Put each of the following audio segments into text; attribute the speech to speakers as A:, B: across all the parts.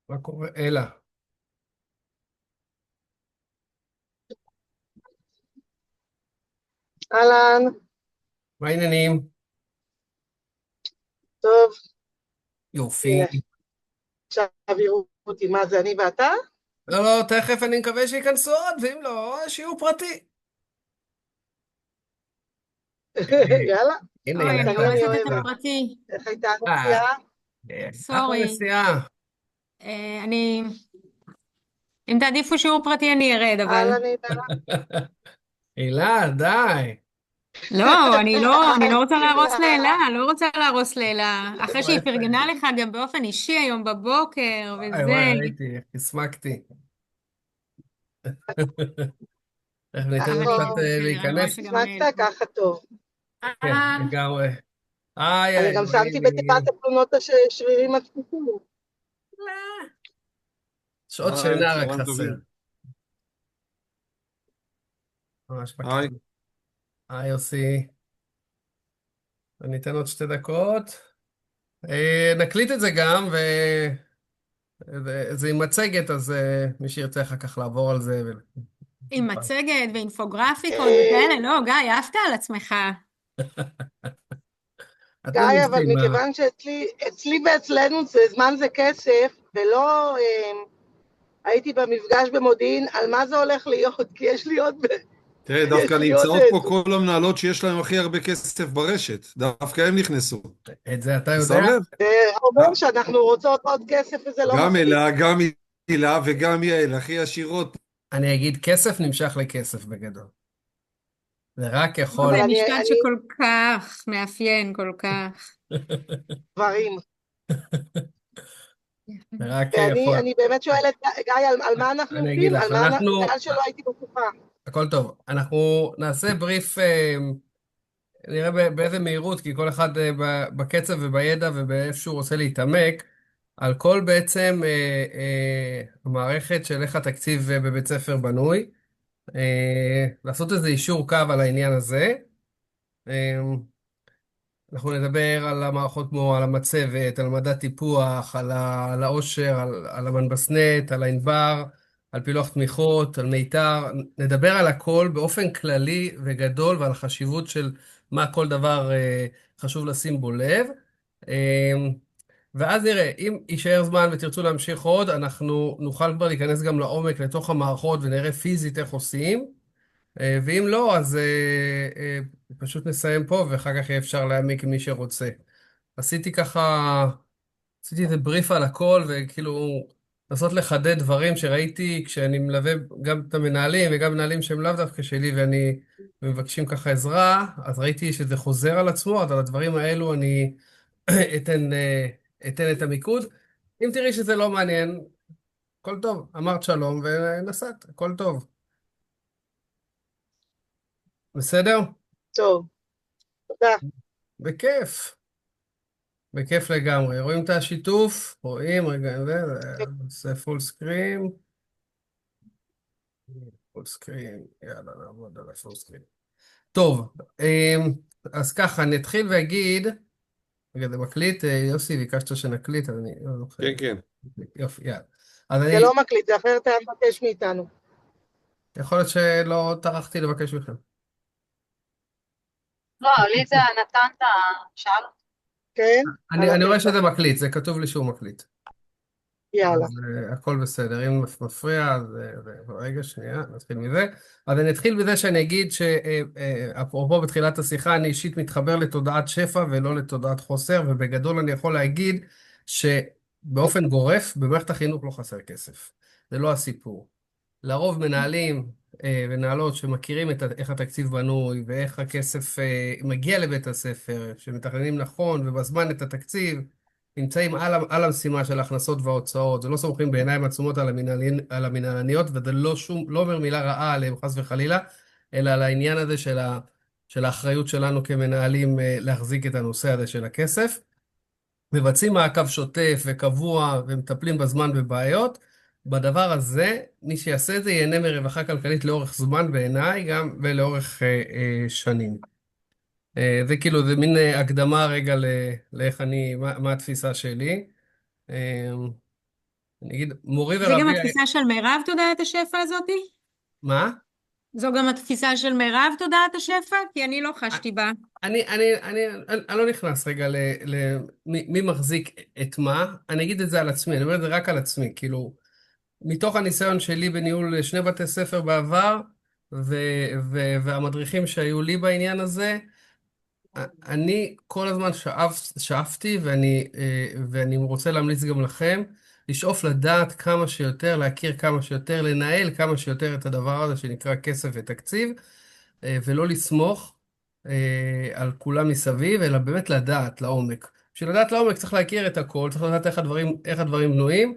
A: מה קורה? אלה,
B: אהלן,
A: מה העניינים?
B: טוב,
A: יופי.
B: הנה, עכשיו יראו אותי, מה זה, אני ואתה?
A: לא, לא, תכף אני מקווה שייכנסו עוד, ואם לא, שיעור פרטי. אה,
B: יאללה,
A: הנה,
C: אוי, אני
A: הנה,
B: פרטני אני
C: הורסת את
B: אוהבת.
C: הפרטי.
B: איך הייתה
A: אה,
B: הנסיעה?
A: אחלה
C: סורי.
A: נסיעה.
C: אני... אם תעדיפו שיעור פרטי אני ארד, אבל...
B: אהלן, נינה.
A: הילה, די.
C: לא, אני לא
B: היי,
C: רוצה להרוס לאלה,
B: הילה.
C: לא רוצה להרוס לאלה. אחרי
A: מה
C: שהיא
A: יפה?
C: פרגנה לך גם באופן אישי היום בבוקר,
A: וואי,
C: וזה...
A: וואי, ראיתי, הסמקתי. תכף ניתן
B: ככה
A: לו
C: אבל
A: קצת
C: יהיה בסדר, אני רואה
A: להיכנס.
C: שגם...
B: הסמקת, ככה טוב.
A: כן,
C: אהלן.
A: לגמרי. איי,
B: אני
A: איי,
B: גם שמתי
A: אלוהים.
B: בתיבת התלונות השרירים הדפוקים.
A: שעות
D: היי,
A: שינה רק
D: צהריים
A: חסר.
D: טובים.
A: ממש
D: היי.
A: בקטנה. היי, יוסי. אני אתן עוד 2 דקות. נקליט את זה גם, זה עם מצגת, אז מי שירצה אחר כך לעבור על זה.
C: עם מצגת ואינפוגרפיקות
B: אה,
C: וכאלה, לא, גיא, עפת על עצמך.
A: את
B: גיא, אבל
A: משימה.
B: מכיוון שאצלי ואצלנו זה זמן זה כסף, ולא הייתי במפגש במודיעין, על מה זה הולך להיות? כי יש לי עוד,
D: תראה, דווקא
B: יש לי עוד
D: נמצאות פה
B: זוג.
D: כל המנהלות שיש להן הכי הרבה כסף ברשת. דווקא הן נכנסו.
A: את זה אתה
D: אתה
A: יודע?
D: שם לב?
B: אומר שאנחנו רוצות עוד כסף וזה לא
D: גם
B: מספיק.
D: אלה, גם הילה וגם יעל, הכי עשירות.
A: אני אגיד, כסף נמשך לכסף בגדול. זה רק
B: אבל
C: זה
A: יכול,
C: משפט
B: אני
C: שכל כך מאפיין, כל כך.
B: דברים.
A: זה רק
B: ואני
A: יכול.
B: אני באמת שואלת, גיא, על מה אנחנו
A: אני אגיד
B: עובדים?
A: לך,
B: בגלל שלא הייתי בטוחה.
A: הכל טוב. אנחנו נעשה בריף, נראה באיזה מהירות, כי כל אחד בקצב ובידע ובאיפה שהוא רוצה להתעמק, על כל בעצם המערכת של איך התקציב בבית ספר בנוי. לעשות איזה יישור קו על העניין הזה. אה, אנחנו נדבר על המערכות כמו על המצבת, על מדד טיפוח, על העושר, על המנבסנט, על הענבר, על פילוח תמיכות, על מיתר. נדבר על הכל באופן כללי וגדול ועל החשיבות של מה כל דבר חשוב לשים בו לב. אה, ואז נראה, אם יישאר זמן ותרצו להמשיך עוד, אנחנו נוכל כבר להיכנס גם לעומק לתוך המערכות ונראה פיזית איך עושים. ואם לא, אז פשוט נסיים פה, ואחר כך יהיה אפשר להעמיק עם מי שרוצה. עשיתי ככה, עשיתי איזה בריף על הכל, וכאילו, לנסות לחדד דברים שראיתי כשאני מלווה גם את המנהלים, וגם מנהלים שהם לאו דווקא שלי, ואני מבקשים ככה עזרה, אז ראיתי שזה חוזר על עצמו, אז על הדברים האלו אני אתן את המיקוד. אם תראי שזה לא מעניין, הכל טוב, אמרת שלום ונסעת, הכל טוב. בסדר?
B: טוב, תודה.
A: בכיף. בכיף לגמרי. רואים את השיתוף? רואים, רגע, זה פול סקרין. פול סקרין, יאללה, נעבוד על הפול סקרין. טוב, אז ככה, אני אתחיל ואגיד, רגע, זה מקליט, יוסי, ביקשת שנקליט, אז אני לא זוכר.
D: כן, כן.
A: יופי, יאללה. אז
B: זה
A: אני,
B: לא מקליט, זה אחרת היה מבקש מאיתנו.
A: יכול להיות שלא טרחתי לבקש מכם.
E: לא, לי זה נתן את שאל.
B: כן? על
A: אני רואה שזה
B: הפתח.
A: מקליט, זה כתוב לי שהוא מקליט.
B: יאללה.
A: אז הכל בסדר, אם מפריע, אז רגע, שנייה, נתחיל מזה. אז אני אתחיל בזה שאני אגיד שאפרופו בתחילת השיחה, אני אישית מתחבר לתודעת שפע ולא לתודעת חוסר, ובגדול אני יכול להגיד שבאופן גורף, במערכת החינוך לא חסר כסף. זה לא הסיפור. לרוב מנהלים ומנהלות שמכירים איך התקציב בנוי ואיך הכסף מגיע לבית הספר, שמתכננים נכון ובזמן את התקציב, נמצאים על המשימה של ההכנסות וההוצאות, זה לא סומכים בעיניים עצומות על המנהלניות, וזה לא אומר מילה רעה עליהם חס וחלילה, אלא על העניין הזה של האחריות שלנו כמנהלים להחזיק את הנושא הזה של הכסף. מבצעים מעקב שוטף וקבוע ומטפלים בזמן בבעיות. בדבר הזה, מי שיעשה את זה ייהנה מרווחה כלכלית לאורך זמן בעיניי, גם ולאורך שנים. זה כאילו, זה מין הקדמה רגע לאיך מה התפיסה שלי. אה, אני אגיד, מורי
C: זה גם
A: ורבי,
C: התפיסה של מירב תודעת השפע הזאתי?
A: מה?
C: זו גם התפיסה של מירב תודעת השפע? כי אני לא חשתי בה.
A: אני לא נכנס רגע מי מחזיק את מה, אני אגיד את זה על עצמי, אני אומר את זה רק על עצמי, כאילו, מתוך הניסיון שלי בניהול שני בתי ספר בעבר, והמדריכים שהיו לי בעניין הזה, אני כל הזמן שאפתי, ואני רוצה להמליץ גם לכם, לשאוף לדעת כמה שיותר, להכיר כמה שיותר, לנהל כמה שיותר את הדבר הזה שנקרא כסף ותקציב, ולא לסמוך על כולם מסביב, אלא באמת לדעת לעומק. בשביל לדעת לעומק צריך להכיר את הכל, צריך לדעת איך הדברים בנויים,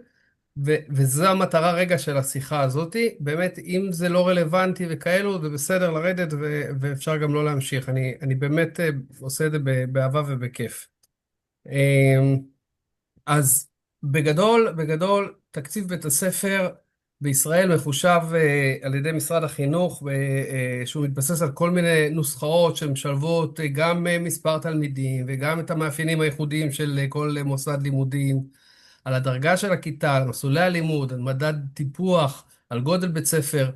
A: וזו המטרה רגע של השיחה הזאתי. באמת, אם זה לא רלוונטי וכאלו, זה בסדר לרדת ואפשר גם לא להמשיך. אני באמת עושה את זה באהבה ובכיף. אז בגדול, תקציב בית הספר בישראל מחושב על ידי משרד החינוך, שהוא מתבסס על כל מיני נוסחאות שמשלבות גם מספר תלמידים וגם את המאפיינים הייחודיים של כל מוסד לימודים, על הדרגה של הכיתה, על מסלולי הלימוד, על מדד טיפוח, על גודל בית ספר,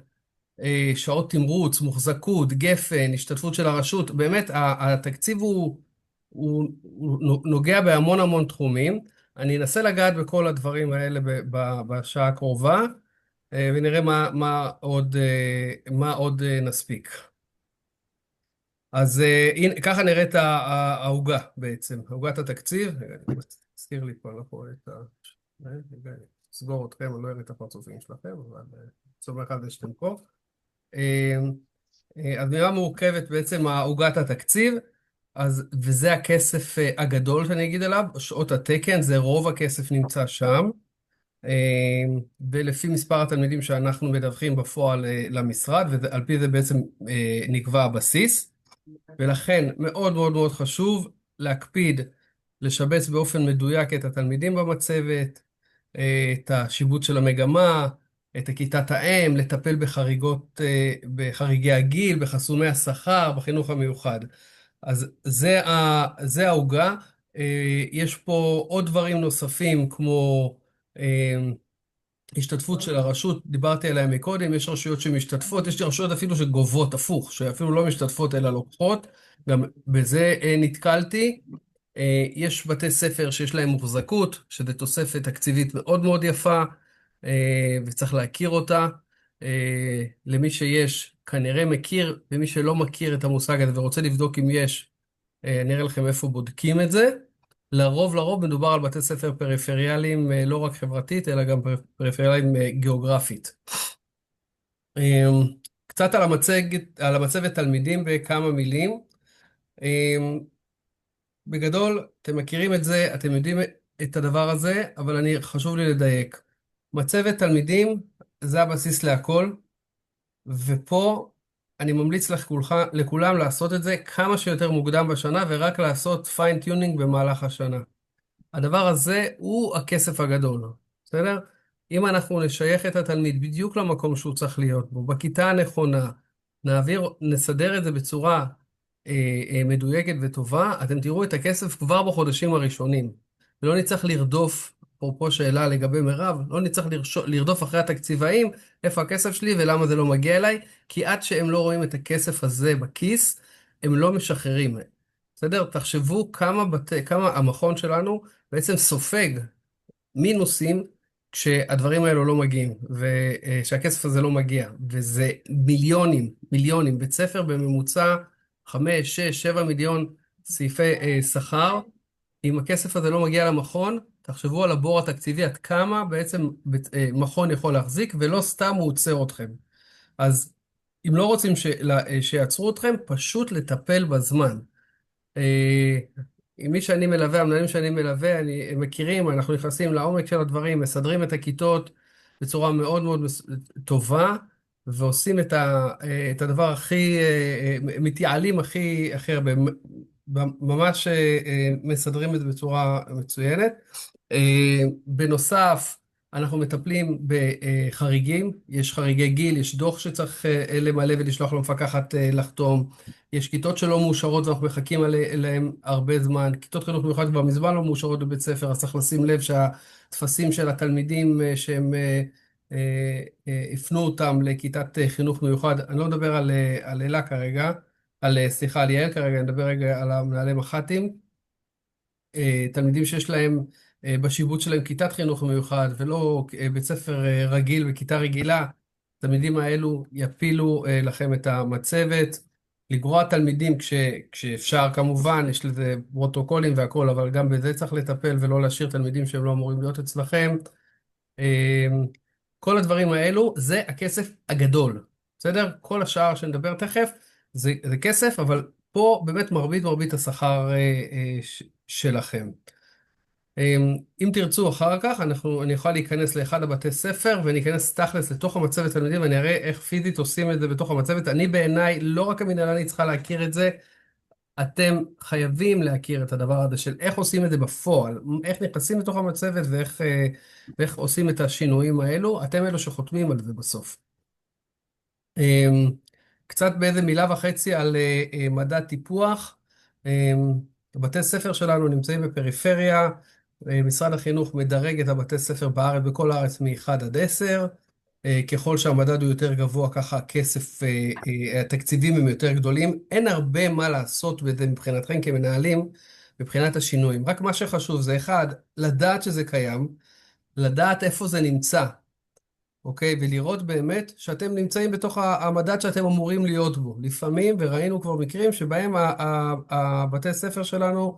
A: שעות תמרוץ, מוחזקות, גפן, השתתפות של הרשות. באמת, התקציב הוא נוגע בהמון המון תחומים. אני אנסה לגעת בכל הדברים האלה בשעה הקרובה, ונראה מה עוד נספיק. אז הנה, ככה נראית העוגה בעצם, עוגת התקציב. תזכיר לי פה, אני לא רואה את ה... אסגור אתכם, אני לא אראה את הפרצופים שלכם, אבל סומך על זה שאתם פה. אז ממה מורכבת בעצם עוגת התקציב, וזה הכסף הגדול שאני אגיד עליו, שעות התקן, זה רוב הכסף נמצא שם, ולפי מספר התלמידים שאנחנו מדווחים בפועל למשרד, ועל פי זה בעצם נקבע הבסיס, ולכן מאוד מאוד מאוד חשוב להקפיד לשבץ באופן מדויק את התלמידים במצבת, את השיבוץ של המגמה, את כיתת האם, לטפל בחריגי הגיל, בחסומי השכר, בחינוך המיוחד. אז זה העוגה. יש פה עוד דברים נוספים כמו השתתפות של הרשות, דיברתי עליה מקודם, יש רשויות שמשתתפות, יש רשויות אפילו שגובות הפוך, שאפילו לא משתתפות אלא לוקחות, גם בזה נתקלתי. יש בתי ספר שיש להם מוחזקות, שזה תוספת תקציבית מאוד מאוד יפה, וצריך להכיר אותה. למי שיש, כנראה מכיר, ומי שלא מכיר את המושג הזה ורוצה לבדוק אם יש, אני אראה לכם איפה בודקים את זה. לרוב מדובר על בתי ספר פריפריאליים, לא רק חברתית, אלא גם פריפריאליים גיאוגרפית. קצת על המצבת תלמידים בכמה מילים. בגדול, אתם מכירים את זה, אתם יודעים את הדבר הזה, אבל חשוב לי לדייק. מצבת תלמידים זה הבסיס להכל, ופה אני ממליץ לכולם לעשות את זה כמה שיותר מוקדם בשנה, ורק לעשות פיין-טיונינג במהלך השנה. הדבר הזה הוא הכסף הגדול, בסדר? אם אנחנו נשייך את התלמיד בדיוק למקום שהוא צריך להיות בו, בכיתה הנכונה, נסדר את זה בצורה מדויקת וטובה, אתם תראו את הכסף כבר בחודשים הראשונים. ולא נצטרך לרדוף, אפרופו שאלה לגבי מירב, לא נצטרך לרדוף אחרי התקציבאים, איפה הכסף שלי ולמה זה לא מגיע אליי, כי עד שהם לא רואים את הכסף הזה בכיס, הם לא משחררים. בסדר? תחשבו כמה המכון שלנו בעצם סופג מינוסים כשהדברים האלו לא מגיעים, ושהכסף הזה לא מגיע, וזה מיליונים, בית ספר בממוצע 5, 6, 7 מיליון סעיפי שכר. אם הכסף הזה לא מגיע למכון, תחשבו על הבור התקציבי, עד כמה בעצם מכון יכול להחזיק, ולא סתם הוא עוצר אתכם. אז אם לא רוצים שיעצרו אתכם, פשוט לטפל בזמן. עם מי שאני מלווה, המנהלים שאני מלווה, הם מכירים, אנחנו נכנסים לעומק של הדברים, מסדרים את הכיתות בצורה מאוד מאוד טובה, ועושים את הדבר מתייעלים הכי הרבה, ממש מסדרים את זה בצורה מצוינת. בנוסף, אנחנו מטפלים בחריגים, יש חריגי גיל, יש דוח שצריך למלא ולשלוח למפקחת לחתום, יש כיתות שלא מאושרות ואנחנו מחכים אליהן הרבה זמן, כיתות חינוך מיוחד כבר מזמן לא מאושרות בבית ספר, אז צריך לשים לב שהטפסים של התלמידים שהם הפנו אותם לכיתת חינוך מיוחד, אני לא מדבר על אלה כרגע, סליחה, על יעל כרגע, אני מדבר רגע על המנהלי מח"טים, תלמידים שיש להם בשיבוץ שלהם כיתת חינוך מיוחד ולא בית ספר רגיל וכיתה רגילה, התלמידים האלו יפילו לכם את המצבת, לגרוע תלמידים כשאפשר כמובן, יש לזה פרוטוקולים והכל, אבל גם בזה צריך לטפל ולא להשאיר תלמידים שהם לא אמורים להיות אצלכם. כל הדברים האלו זה הכסף הגדול, בסדר? כל השאר שנדבר תכף זה כסף, אבל פה באמת מרבית השכר שלכם. אם תרצו אחר כך, אני יכול להיכנס לאחד הבתי ספר ואני אכנס תכלס לתוך המצבת תלמידים ואני אראה איך פיזית עושים את זה בתוך המצבת. אני בעיניי, לא רק המנהלנית צריכה להכיר את זה, אתם חייבים להכיר את הדבר הזה של איך עושים את זה בפועל, איך נכנסים לתוך המצבת ואיך עושים את השינויים האלו, אתם אלו שחותמים על זה בסוף. קצת באיזה מילה וחצי על מדד טיפוח. בתי ספר שלנו נמצאים בפריפריה, משרד החינוך מדרג את הבתי ספר בארץ, בכל הארץ מ-1 עד 10, ככל שהמדד הוא יותר גבוה, ככה הכסף, התקציבים הם יותר גדולים, אין הרבה מה לעשות בזה מבחינתכם כמנהלים, מבחינת השינויים. רק מה שחשוב זה אחד, לדעת שזה קיים, לדעת איפה זה נמצא, אוקיי? ולראות באמת שאתם נמצאים בתוך המדד שאתם אמורים להיות בו. לפעמים, וראינו כבר מקרים שבהם הבתי ספר שלנו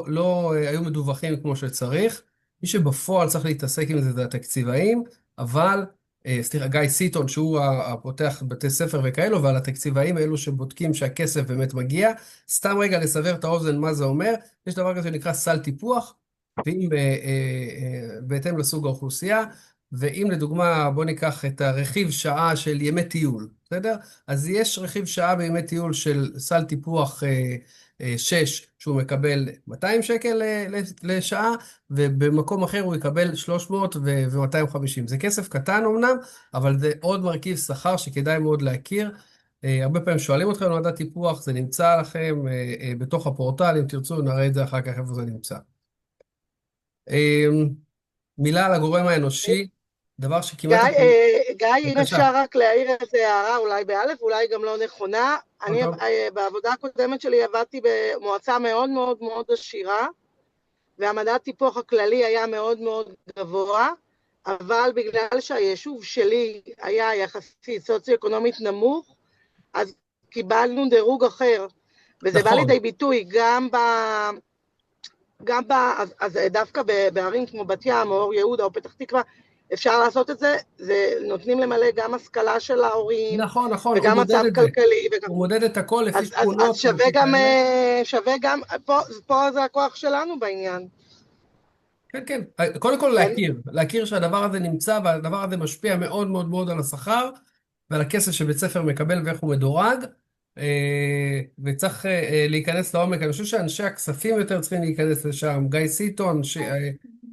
A: לא היו מדווחים כמו שצריך. מי שבפועל צריך להתעסק עם זה התקציבאים, אבל, סליחה, גיא סיטון, שהוא הפותח בתי ספר וכאלו, ועל התקציבאים האלו שבודקים שהכסף באמת מגיע. סתם רגע לסבר את האוזן מה זה אומר, יש דבר כזה שנקרא סל טיפוח, ואם בהתאם לסוג האוכלוסייה, ואם לדוגמה בוא ניקח את הרכיב שעה של ימי טיול, בסדר? אז יש רכיב שעה בימי טיול של סל טיפוח 6, שהוא מקבל 200 שקל לשעה, ובמקום אחר הוא יקבל 300 ו-250. זה כסף קטן אמנם, אבל זה עוד מרכיב שכר שכדאי מאוד להכיר. הרבה פעמים שואלים אתכם על מדד טיפוח, זה נמצא לכם בתוך הפורטל, אם תרצו נראה את זה אחר כך איפה זה נמצא. מילה על הגורם האנושי, דבר שכמעט...
B: גיא, אם אפשר רק להעיר איזה הערה, אולי באלף, אולי גם לא נכונה. אני בעבודה הקודמת שלי עבדתי במועצה מאוד מאוד מאוד עשירה, והמדד טיפוח הכללי היה מאוד מאוד גבוה, אבל בגלל שהיישוב שלי היה יחסית סוציו-אקונומית נמוך, אז קיבלנו דירוג אחר, וזה בא לידי ביטוי אז דווקא בערים כמו בת ים או אור יהודה או פתח תקווה, אפשר לעשות את זה, נותנים למלא גם השכלה של ההורים,
A: נכון,
B: וגם מצב כלכלי.
A: הוא מודד את הכל לפי שכונות.
B: אז שווה גם, פה זה הכוח שלנו בעניין.
A: כן, כן. קודם כל להכיר שהדבר הזה נמצא, והדבר הזה משפיע מאוד מאוד מאוד על השכר, ועל הכסף שבית ספר מקבל ואיך הוא מדורג, וצריך להיכנס לעומק. אני חושב שאנשי הכספים יותר צריכים להיכנס לשם, גיא סיטון,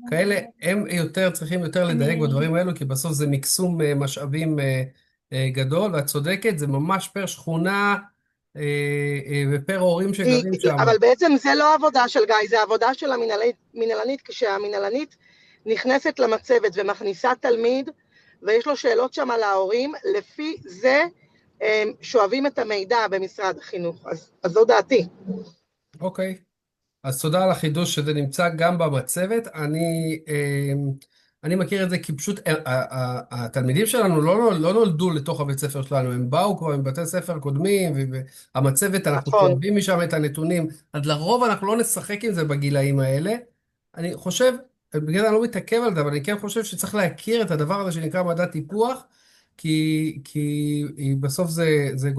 A: כאלה, הם צריכים יותר לדייק בדברים האלו, כי בסוף זה מקסום משאבים גדול, ואת צודקת, זה ממש פר שכונה ופר הורים שגרים שם.
B: אבל בעצם זה לא עבודה של גיא, זה עבודה של המנהלנית, כשהמנהלנית נכנסת למצבת ומכניסה תלמיד, ויש לו שאלות שם על ההורים, לפי זה שואבים את המידע במשרד החינוך, אז זו דעתי.
A: אוקיי. אז תודה על החידוש שזה נמצא גם במצבת. אני מכיר את זה כי פשוט התלמידים שלנו לא נולדו לתוך הבית ספר שלנו, הם באו כבר מבתי ספר קודמים, והמצבת אנחנו קוראים משם את הנתונים, אז לרוב אנחנו לא נשחק עם זה בגילאים האלה. אני חושב, בגלל אני לא מתעכב על זה, אבל אני כן חושב שצריך להכיר את הדבר הזה שנקרא מדד טיפוח, כי בסוף זה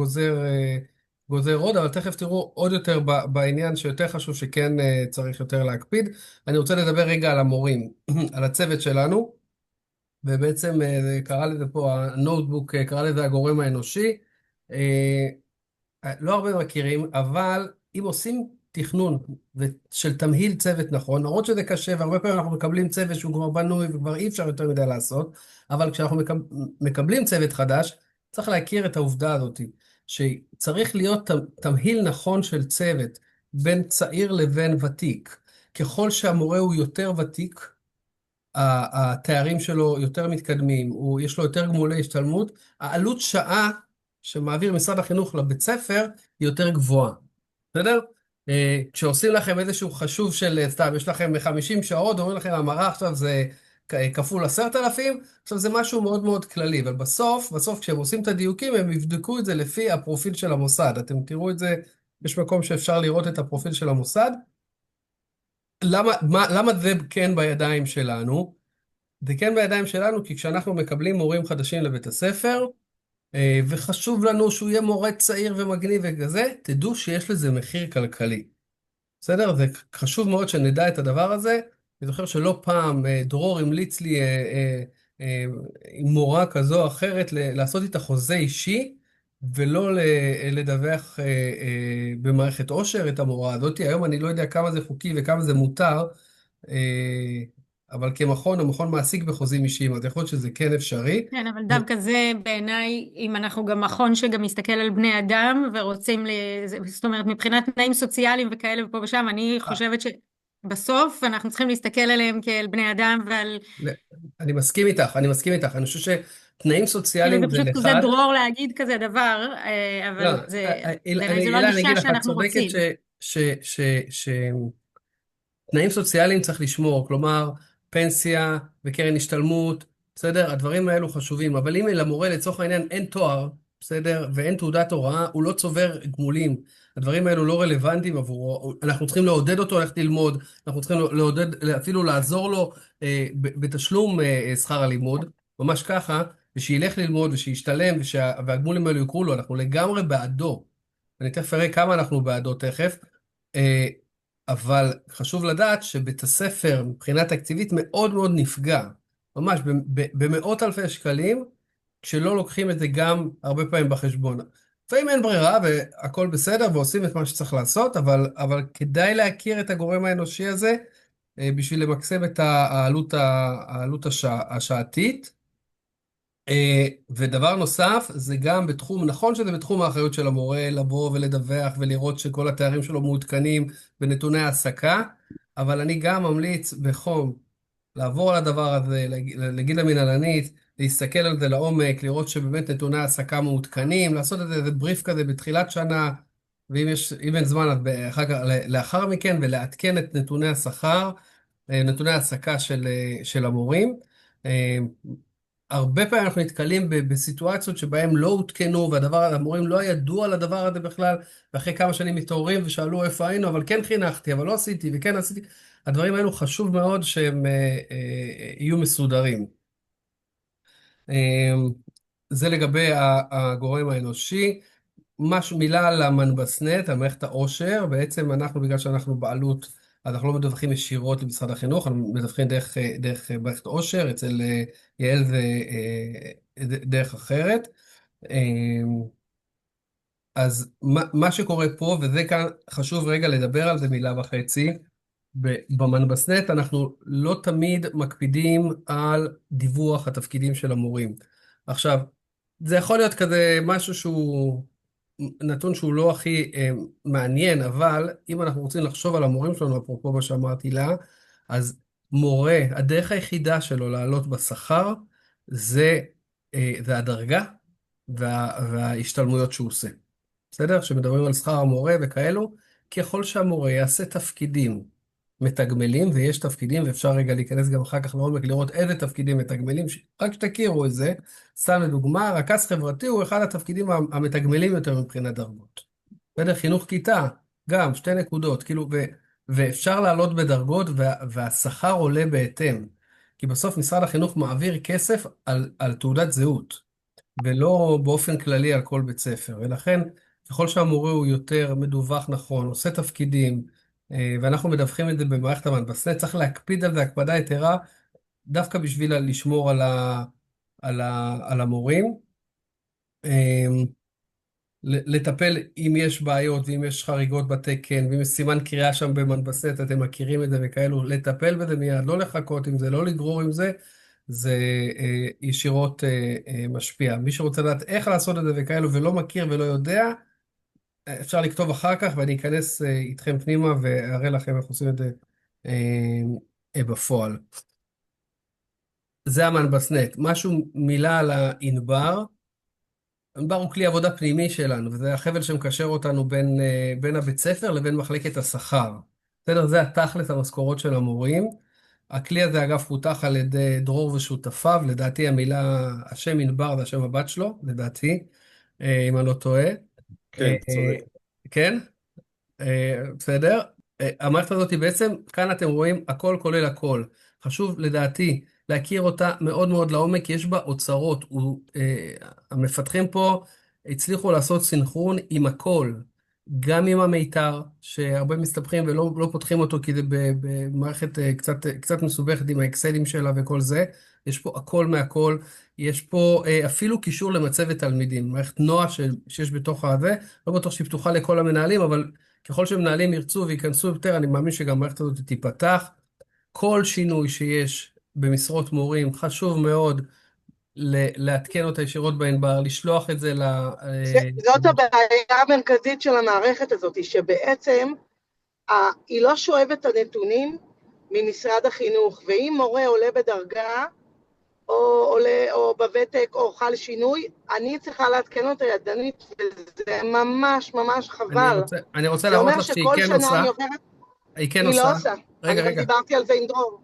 A: גוזר עוד, אבל תכף תראו עוד יותר בעניין שיותר חשוב שכן צריך יותר להקפיד. אני רוצה לדבר רגע על המורים, על הצוות שלנו, ובעצם קרא לזה פה, הנוטבוק קרא לזה הגורם האנושי. לא הרבה מכירים, אבל אם עושים תכנון ושל תמהיל צוות נכון, למרות שזה קשה, והרבה פעמים אנחנו מקבלים צוות שהוא כבר בנוי וכבר אי אפשר יותר מדי לעשות, אבל כשאנחנו מקבלים צוות חדש, צריך להכיר את העובדה הזאת, שצריך להיות תמהיל נכון של צוות בין צעיר לבין ותיק. ככל שהמורה הוא יותר ותיק, התארים שלו יותר מתקדמים, יש לו יותר גמולי השתלמות, העלות שעה שמעביר משרד החינוך לבית ספר היא יותר גבוהה. בסדר? כשעושים לכם איזשהו חשוב של, סתם, יש לכם 50 שעות, אומרים לכם, המרה עכשיו זה כפול 10,000, עכשיו זה משהו מאוד מאוד כללי, אבל בסוף כשהם עושים את הדיוקים, הם יבדקו את זה לפי הפרופיל של המוסד. אתם תראו את זה, יש מקום שאפשר לראות את הפרופיל של המוסד. למה זה כן בידיים שלנו? זה כן בידיים שלנו, כי כשאנחנו מקבלים מורים חדשים לבית הספר, וחשוב לנו שהוא יהיה מורה צעיר ומגניב וכזה, תדעו שיש לזה מחיר כלכלי. בסדר? זה חשוב מאוד שנדע את הדבר הזה. אני זוכר שלא פעם דרור המליץ לי עם מורה כזו או אחרת לעשות איתה חוזה אישי, ולא לדווח במערכת עושר את המורה הזאת. היום אני לא יודע כמה זה חוקי וכמה זה מותר, אבל כמכון, המכון מעסיק בחוזים אישיים, אז יכול להיות שזה כן אפשרי.
C: כן, אבל דווקא זה בעיניי, אם אנחנו גם מכון שגם מסתכל על בני אדם ורוצים, זאת אומרת, מבחינת תנאים סוציאליים וכאלה ופה ושם, אני חושבת שבסוף אנחנו צריכים להסתכל עליהם כאל בני אדם ועל...
A: אני מסכים איתך, אני חושב שתנאים סוציאליים זה
C: פשוט כזה
A: אחד.
C: דרור להגיד כזה דבר, אבל זה לא הגישה שאנחנו רוצים.
A: תנאים סוציאליים צריך לשמור, כלומר, פנסיה וקרן השתלמות, בסדר? הדברים האלו חשובים, אבל אם למורה לצורך העניין אין תואר, בסדר? ואין תעודת הוראה, הוא לא צובר גמולים. הדברים האלו לא רלוונטיים עבורו, אנחנו צריכים לעודד אותו ללכת ללמוד, אנחנו צריכים לעודד, אפילו לעזור לו בתשלום שכר הלימוד, ממש ככה, ושילך ללמוד ושישתלם, והגמולים האלו יקרו לו, אנחנו לגמרי בעדו. אני תכף אראה כמה אנחנו בעדו תכף. אבל חשוב לדעת שבית הספר מבחינה תקציבית מאוד מאוד נפגע, ממש במאות אלפי שקלים, כשלא לוקחים את זה גם הרבה פעמים בחשבון. לפעמים אין ברירה והכל בסדר ועושים את מה שצריך לעשות, אבל כדאי להכיר את הגורם האנושי הזה, בשביל למקסם את העלות השעתית. ודבר נוסף, זה גם בתחום, נכון שזה בתחום האחריות של המורה, לבוא ולדווח ולראות שכל התארים שלו מעודכנים בנתוני העסקה, אבל אני גם ממליץ בחום לעבור על הדבר הזה, להגיד למנהלנית, להסתכל על זה לעומק, לראות שבאמת נתוני העסקה מעודכנים, לעשות איזה בריף כזה בתחילת שנה, ואם אין זמן, אז לאחר מכן, ולעדכן את נתוני השכר, נתוני העסקה של המורים. הרבה פעמים אנחנו נתקלים בסיטואציות שבהם לא הותקנו, והמורים לא ידעו על הדבר הזה בכלל, ואחרי כמה שנים מתעוררים ושאלו איפה היינו, אבל כן חינכתי, אבל לא עשיתי, וכן עשיתי. הדברים האלו חשוב מאוד שהם יהיו מסודרים. זה לגבי הגורם האנושי. מילה על המנבסנט, על מערכת העושר. בעצם אנחנו, בגלל שאנחנו בעלות, אז אנחנו לא מדווחים ישירות למשרד החינוך, אנחנו מדווחים דרך מערכת עושר, אצל יעל זה דרך אחרת. אז מה שקורה פה, וזה כאן חשוב רגע לדבר על זה מילה וחצי, במנבסנט אנחנו לא תמיד מקפידים על דיווח התפקידים של המורים. עכשיו, זה יכול להיות כזה משהו שהוא נתון שהוא לא הכי מעניין, אבל אם אנחנו רוצים לחשוב על המורים שלנו, אפרופו מה שאמרתי לה, אז מורה, הדרך היחידה שלו לעלות בשכר, זה הדרגה וההשתלמויות שהוא עושה. בסדר? כשמדברים על שכר המורה וכאלו, ככל שהמורה יעשה תפקידים מתגמלים, ויש תפקידים, ואפשר רגע להיכנס גם אחר כך לעומק, לראות איזה תפקידים מתגמלים, רק שתכירו את זה. סתם לדוגמה, רכז חברתי הוא אחד התפקידים המתגמלים יותר מבחינת דרגות. בסדר? חינוך כיתה, גם 2 נקודות, כאילו, ואפשר לעלות בדרגות, והשכר עולה בהתאם. כי בסוף משרד החינוך מעביר כסף על תעודת זהות, ולא באופן כללי על כל בית ספר. ולכן, ככל שהמורה הוא יותר מדווח נכון, עושה תפקידים, ואנחנו מדווחים את זה במערכת המנבסנט, צריך להקפיד על זה הקפדה יתרה, דווקא בשביל לשמור על המורים. לטפל אם יש בעיות ואם יש חריגות בתקן ואם יש סימן קריאה שם במדפסת, אתם מכירים את זה וכאלו, לטפל בזה מיד, לא לחכות עם זה, לא לגרור עם זה, זה ישירות משפיע. מי שרוצה לדעת איך לעשות את זה וכאלו ולא מכיר ולא יודע, אפשר לכתוב אחר כך ואני אכנס איתכם פנימה ואראה לכם איך עושים את זה בפועל. זה המנבסנט. משהו, מילה על הענבר. ענבר הוא כלי עבודה פנימי שלנו, וזה החבל שמקשר אותנו בין הבית ספר לבין מחלקת השכר. בסדר? זה התכלס המשכורות של המורים. הכלי הזה אגב פותח על ידי דרור ושותפיו, לדעתי המילה, השם ענבר זה השם הבת שלו, לדעתי, אם אני לא טועה.
D: כן, צודק.
A: כן? בסדר? המערכת הזאת היא בעצם, כאן אתם רואים הכל כולל הכל. חשוב לדעתי להכיר אותה מאוד מאוד לעומק, כי יש בה אוצרות. המפתחים פה הצליחו לעשות סינכרון עם הכל, גם עם המיתר, שהרבה מסתבכים ולא לא פותחים אותו, כי זה במערכת קצת מסובכת עם האקסלים שלה וכל זה. יש פה הכל מהכל, יש פה אפילו קישור למצבת תלמידים, מערכת נועה שיש בתוך הזה, לא בטוח שהיא פתוחה לכל המנהלים, אבל ככל שמנהלים ירצו וייכנסו יותר, אני מאמין שגם המערכת הזאת תיפתח. כל שינוי שיש במשרות מורים, חשוב מאוד לעדכן אותה ישירות בענבר, לשלוח את זה
B: זאת הבעיה המרכזית של המערכת הזאת, שבעצם היא לא שואבת את הנתונים ממשרד החינוך, ואם מורה עולה בדרגה, או בוותק, או חל שינוי, אני צריכה לעדכן אותה ידנית, וזה ממש ממש חבל.
A: אני רוצה להראות לך שהיא כן עושה.
B: היא כן עושה.
A: רגע,
B: אני גם דיברתי על זה עם דרור.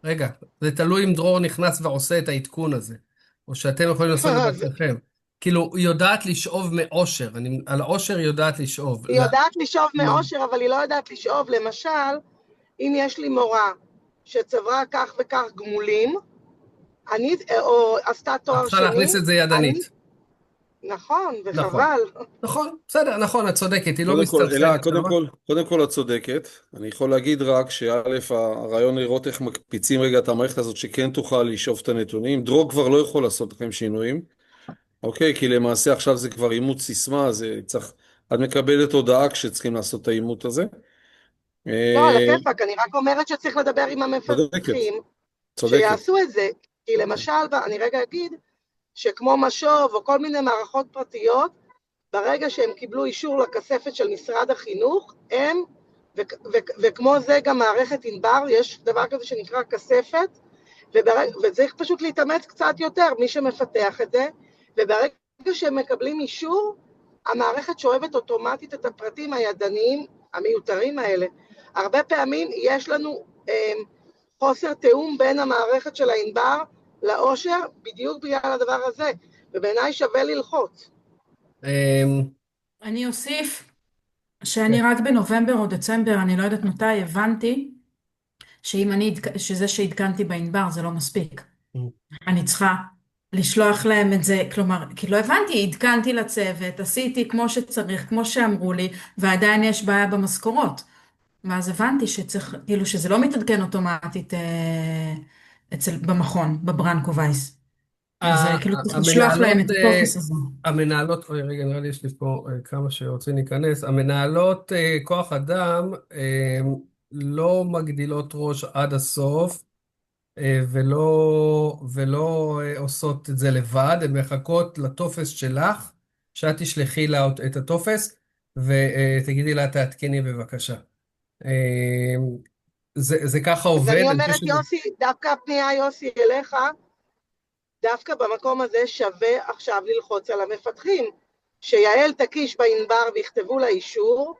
A: רגע, זה תלוי אם דרור נכנס ועושה את העדכון הזה, או שאתם יכולים לעשות את זה בעצמכם. כאילו, היא יודעת לשאוב מאושר, על האושר היא יודעת לשאוב.
B: היא יודעת לשאוב מאושר, אבל היא לא יודעת לשאוב. למשל, אם יש לי מורה שצברה כך וכך גמולים, או עשתה תואר שני,
A: אפשר להכניס את זה ידנית.
B: נכון, וחבל.
A: נכון, בסדר, נכון, את צודקת, היא לא מסתבכת.
D: קודם כל את צודקת, אני יכול להגיד רק שא' הרעיון לראות איך מקפיצים רגע את המערכת הזאת שכן תוכל לשאוף את הנתונים, דרור כבר לא יכול לעשות לכם שינויים, אוקיי, כי למעשה עכשיו זה כבר אימות סיסמה, זה צריך, את מקבלת הודעה כשצריכים לעשות את האימות הזה.
B: לא, על הכיפק, אני רק אומרת שצריך לדבר עם המפתחים, שיעשו את זה, כי למשל, אני רגע אגיד, שכמו משוב או כל מיני מערכות פרטיות, ברגע שהם קיבלו אישור לכספת של משרד החינוך, הם, וכמו זה גם מערכת ענבר, יש דבר כזה שנקרא כספת, וצריך פשוט להתאמץ קצת יותר, מי שמפתח את זה, וברגע שהם מקבלים אישור, המערכת שואבת אוטומטית את הפרטים הידניים המיותרים האלה. הרבה פעמים יש לנו חוסר תאום בין המערכת של הענבר לאושר, בדיוק בגלל הדבר הזה, ובעיניי שווה ללחוץ.
F: אני אוסיף שאני רק בנובמבר או דצמבר, אני לא יודעת מתי, הבנתי שזה שהתקנתי בענבר זה לא מספיק. אני צריכה לשלוח להם את זה, כלומר, כי לא הבנתי, התקנתי לצוות, עשיתי כמו שצריך, כמו שאמרו לי, ועדיין יש בעיה במשכורות. ואז הבנתי שצריך, כאילו שזה לא מתעדכן אוטומטית במכון, בברנקו וייס. אז כאילו צריך לשלוח להם את הטופס הזה.
A: המנהלות, רגע, נראה לי יש לי פה כמה שרוצים להיכנס, המנהלות כוח אדם לא מגדילות ראש עד הסוף, ולא עושות את זה לבד, הן מחכות לטופס שלך, שאת תשלחי לה את הטופס, ותגידי לה תעדכני בבקשה. זה ככה עובד.
B: אז אני אומרת יוסי, דווקא הפנייה יוסי אליך, דווקא במקום הזה שווה עכשיו ללחוץ על המפתחים, שיעל תקיש בענבר ויכתבו לה אישור,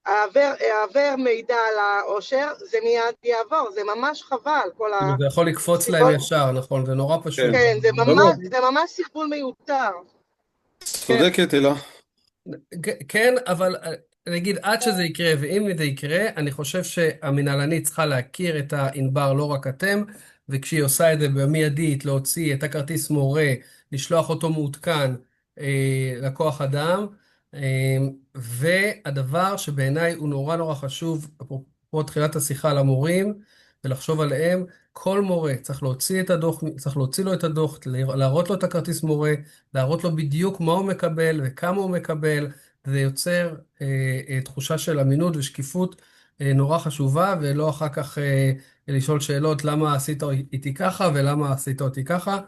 B: העבר מידע על העושר, זה מיד יעבור, זה ממש חבל.
A: זה יכול לקפוץ להם ישר, נכון, זה נורא פשוט.
B: כן, זה ממש סרבול מיותר.
D: צודקת אלה.
A: כן, אבל נגיד עד שזה יקרה, ואם זה יקרה, אני חושב שהמנהלנית צריכה להכיר את הענבר, לא רק אתם, וכשהיא עושה את זה במיידית, להוציא את הכרטיס מורה, לשלוח אותו מעודכן לכוח אדם, והדבר שבעיניי הוא נורא נורא חשוב, אפרופו תחילת השיחה למורים, ולחשוב עליהם. כל מורה צריך להוציא את הדוח, צריך להוציא לו את הדוח, להראות לו את הכרטיס מורה, להראות לו בדיוק מה הוא מקבל וכמה הוא מקבל. זה יוצר תחושה של אמינות ושקיפות נורא חשובה, ולא אחר כך לשאול שאלות למה עשית איתי ככה ולמה עשית אותי ככה.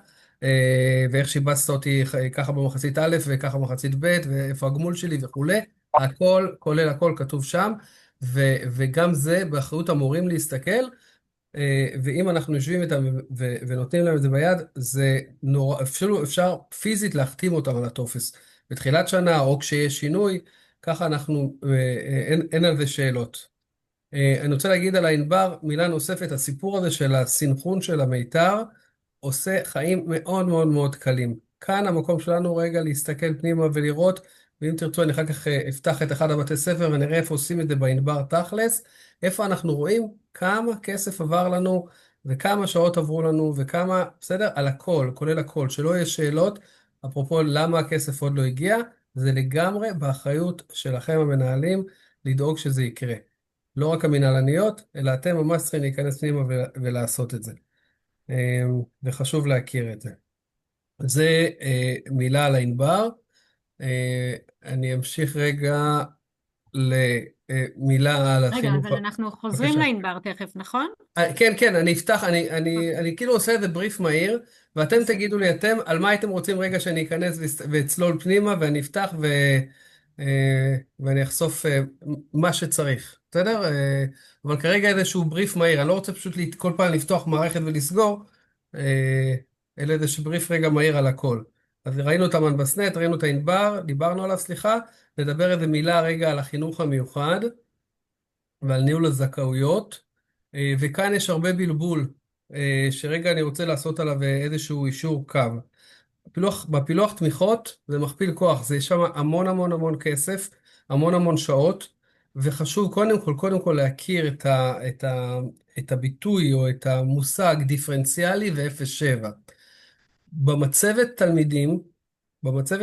A: ואיך שיבצת אותי ככה במחצית א' וככה במחצית ב', ואיפה הגמול שלי וכולי. הכל, כולל הכל כתוב שם, וגם זה באחריות המורים להסתכל, ואם אנחנו יושבים איתם ונותנים להם את זה ביד, זה נורא, אפשר פיזית להחתים אותם על הטופס. בתחילת שנה או כשיש שינוי, ככה אנחנו, אין על זה שאלות. אני רוצה להגיד על הענבר מילה נוספת. הסיפור הזה של הסינכרון של המיתר עושה חיים מאוד מאוד מאוד קלים. כאן המקום שלנו רגע להסתכל פנימה ולראות, ואם תרצו אני אחר כך אפתח את אחד הבתי ספר ונראה איפה עושים את זה בענבר תכלס, איפה אנחנו רואים כמה כסף עבר לנו וכמה שעות עברו לנו וכמה, בסדר? על הכל, כולל הכל, שלא יהיה שאלות. אפרופו למה הכסף עוד לא הגיע, זה לגמרי באחריות שלכם המנהלים לדאוג שזה יקרה. לא רק המנהלניות, אלא אתם ממש צריכים להיכנס פנימה ולעשות את זה. וחשוב להכיר את זה. זה מילה על הענבר. אני אמשיך רגע למילה על
C: רגע,
A: החינוך.
C: אבל אנחנו חוזרים
A: בבקשה.
C: לענבר תכף, נכון?
A: כן, כן, אני אפתח, אני כאילו עושה איזה בריף מהיר, ואתם תגידו לי אתם על מה הייתם רוצים רגע שאני אכנס ואצלול פנימה, ואני אפתח ואני אחשוף מה שצריך, בסדר? אבל כרגע איזשהו בריף מהיר, אני לא רוצה פשוט כל פעם לפתוח מערכת ולסגור, אלא איזשהו בריף רגע מהיר על הכל. אז ראינו את המנבסנט, ראינו את הענבר, דיברנו עליו, סליחה, נדבר איזה מילה רגע על החינוך המיוחד, ועל ניהול הזכאויות. וכאן יש הרבה בלבול, שרגע אני רוצה לעשות עליו איזשהו אישור קו. בפילוח תמיכות זה מכפיל כוח, זה יש שם המון המון המון כסף, המון המון שעות, וחשוב קודם כל להכיר את הביטוי או את המושג דיפרנציאלי ו-0.7. במצבת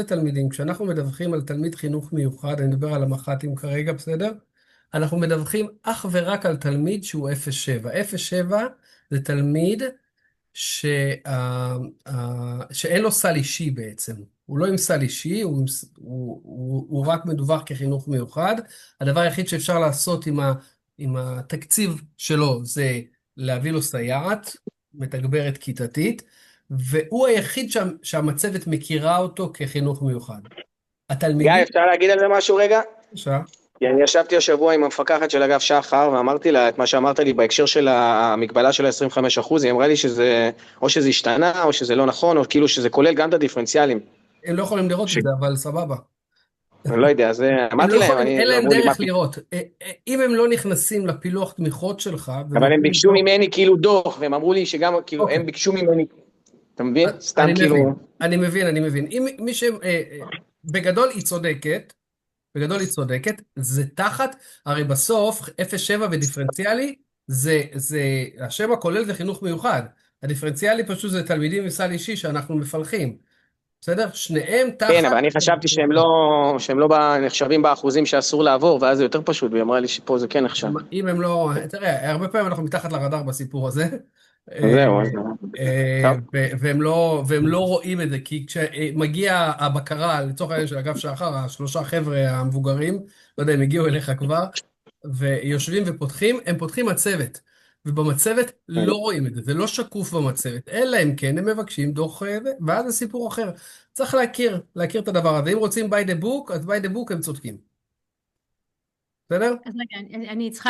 A: תלמידים, כשאנחנו מדווחים על תלמיד חינוך מיוחד, אני מדבר על המח"טים כרגע, בסדר? אנחנו מדווחים אך ורק על תלמיד שהוא 0.7. 0.7 זה תלמיד שאין לו סל אישי בעצם. הוא לא עם סל אישי, הוא רק מדווח כחינוך מיוחד. הדבר היחיד שאפשר לעשות עם התקציב שלו זה להביא לו סייעת, מתגברת כיתתית, והוא היחיד שהמצבת מכירה אותו כחינוך מיוחד. התלמידים...
G: גיא, אפשר להגיד על זה משהו רגע?
A: אפשר.
G: כי אני ישבתי השבוע עם המפקחת של אגף שחר, ואמרתי לה את מה שאמרת לי בהקשר של המגבלה של ה-25%, היא אמרה לי שזה, או שזה השתנה, או שזה לא נכון, או כאילו שזה כולל גם את הדיפרנציאלים.
A: הם לא יכולים לראות את זה, אבל סבבה.
G: אני לא יודע, אז אמרתי להם,
A: אין להם דרך לראות. אם הם לא נכנסים לפילוח תמיכות שלך...
G: אבל הם ביקשו ממני כאילו דוח, והם אמרו לי שגם, כאילו, הם ביקשו ממני, אתה מבין? סתם כאילו...
A: אני מבין. אם מי ש... בגדול היא צודקת, זה תחת, הרי בסוף 0.7 ודיפרנציאלי, זה השם הכולל זה חינוך מיוחד. הדיפרנציאלי פשוט זה תלמידים מסל אישי שאנחנו מפלחים. בסדר? שניהם תחת...
G: כן, אבל אני חשבתי שהם לא נחשבים באחוזים שאסור לעבור, ואז זה יותר פשוט, והיא אמרה לי שפה זה כן נחשב.
A: אם הם לא... תראה, הרבה פעמים אנחנו מתחת לרדאר בסיפור הזה.
G: זהו,
A: והם לא רואים את זה, כי כשמגיע הבקרה, לצורך העניין של אגף שחר, השלושה חבר'ה המבוגרים, לא יודע, הם הגיעו אליך כבר, ויושבים ופותחים, הם פותחים מצבת, ובמצבת לא רואים את זה, זה לא שקוף במצבת, אלא אם כן הם מבקשים דוח, ואז זה סיפור אחר. צריך להכיר את הדבר הזה. אם רוצים by the book, אז by the book הם צודקים. בסדר?
C: אז רגע, אני צריכה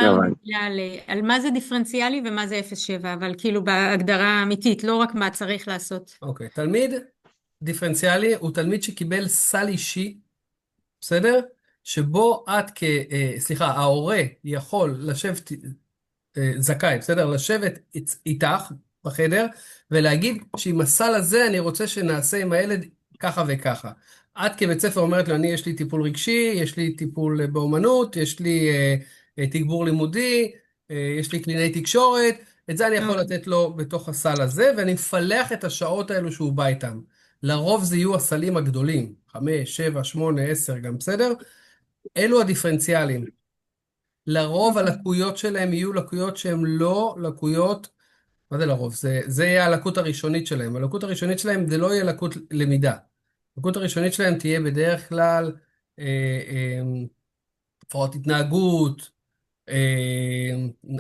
C: על מה זה דיפרנציאלי ומה זה 0.7, אבל כאילו בהגדרה האמיתית, לא רק מה צריך לעשות.
A: אוקיי, תלמיד דיפרנציאלי הוא תלמיד שקיבל סל אישי, בסדר? שבו ההורה יכול לשבת, זכאי, בסדר? לשבת איתך בחדר, ולהגיד שעם הסל הזה אני רוצה שנעשה עם הילד ככה וככה. את כבית ספר אומרת לו, יש לי טיפול רגשי, יש לי טיפול באומנות, יש לי תגבור לימודי, יש לי קלינאי תקשורת, את זה אני יכול לתת לו בתוך הסל הזה, ואני מפלח את השעות האלו שהוא בא איתם. לרוב זה יהיו הסלים הגדולים, 5, 7, 8, 10 גם, בסדר? אלו הדיפרנציאלים. לרוב הלקויות שלהם יהיו לקויות שהן לא לקויות, מה זה לרוב? זה יהיה הלקות הראשונית שלהם. הלקות הראשונית שלהם זה לא יהיה לקות למידה. הלקות הראשונית שלהם תהיה בדרך כלל אה, אה, הפרעות התנהגות,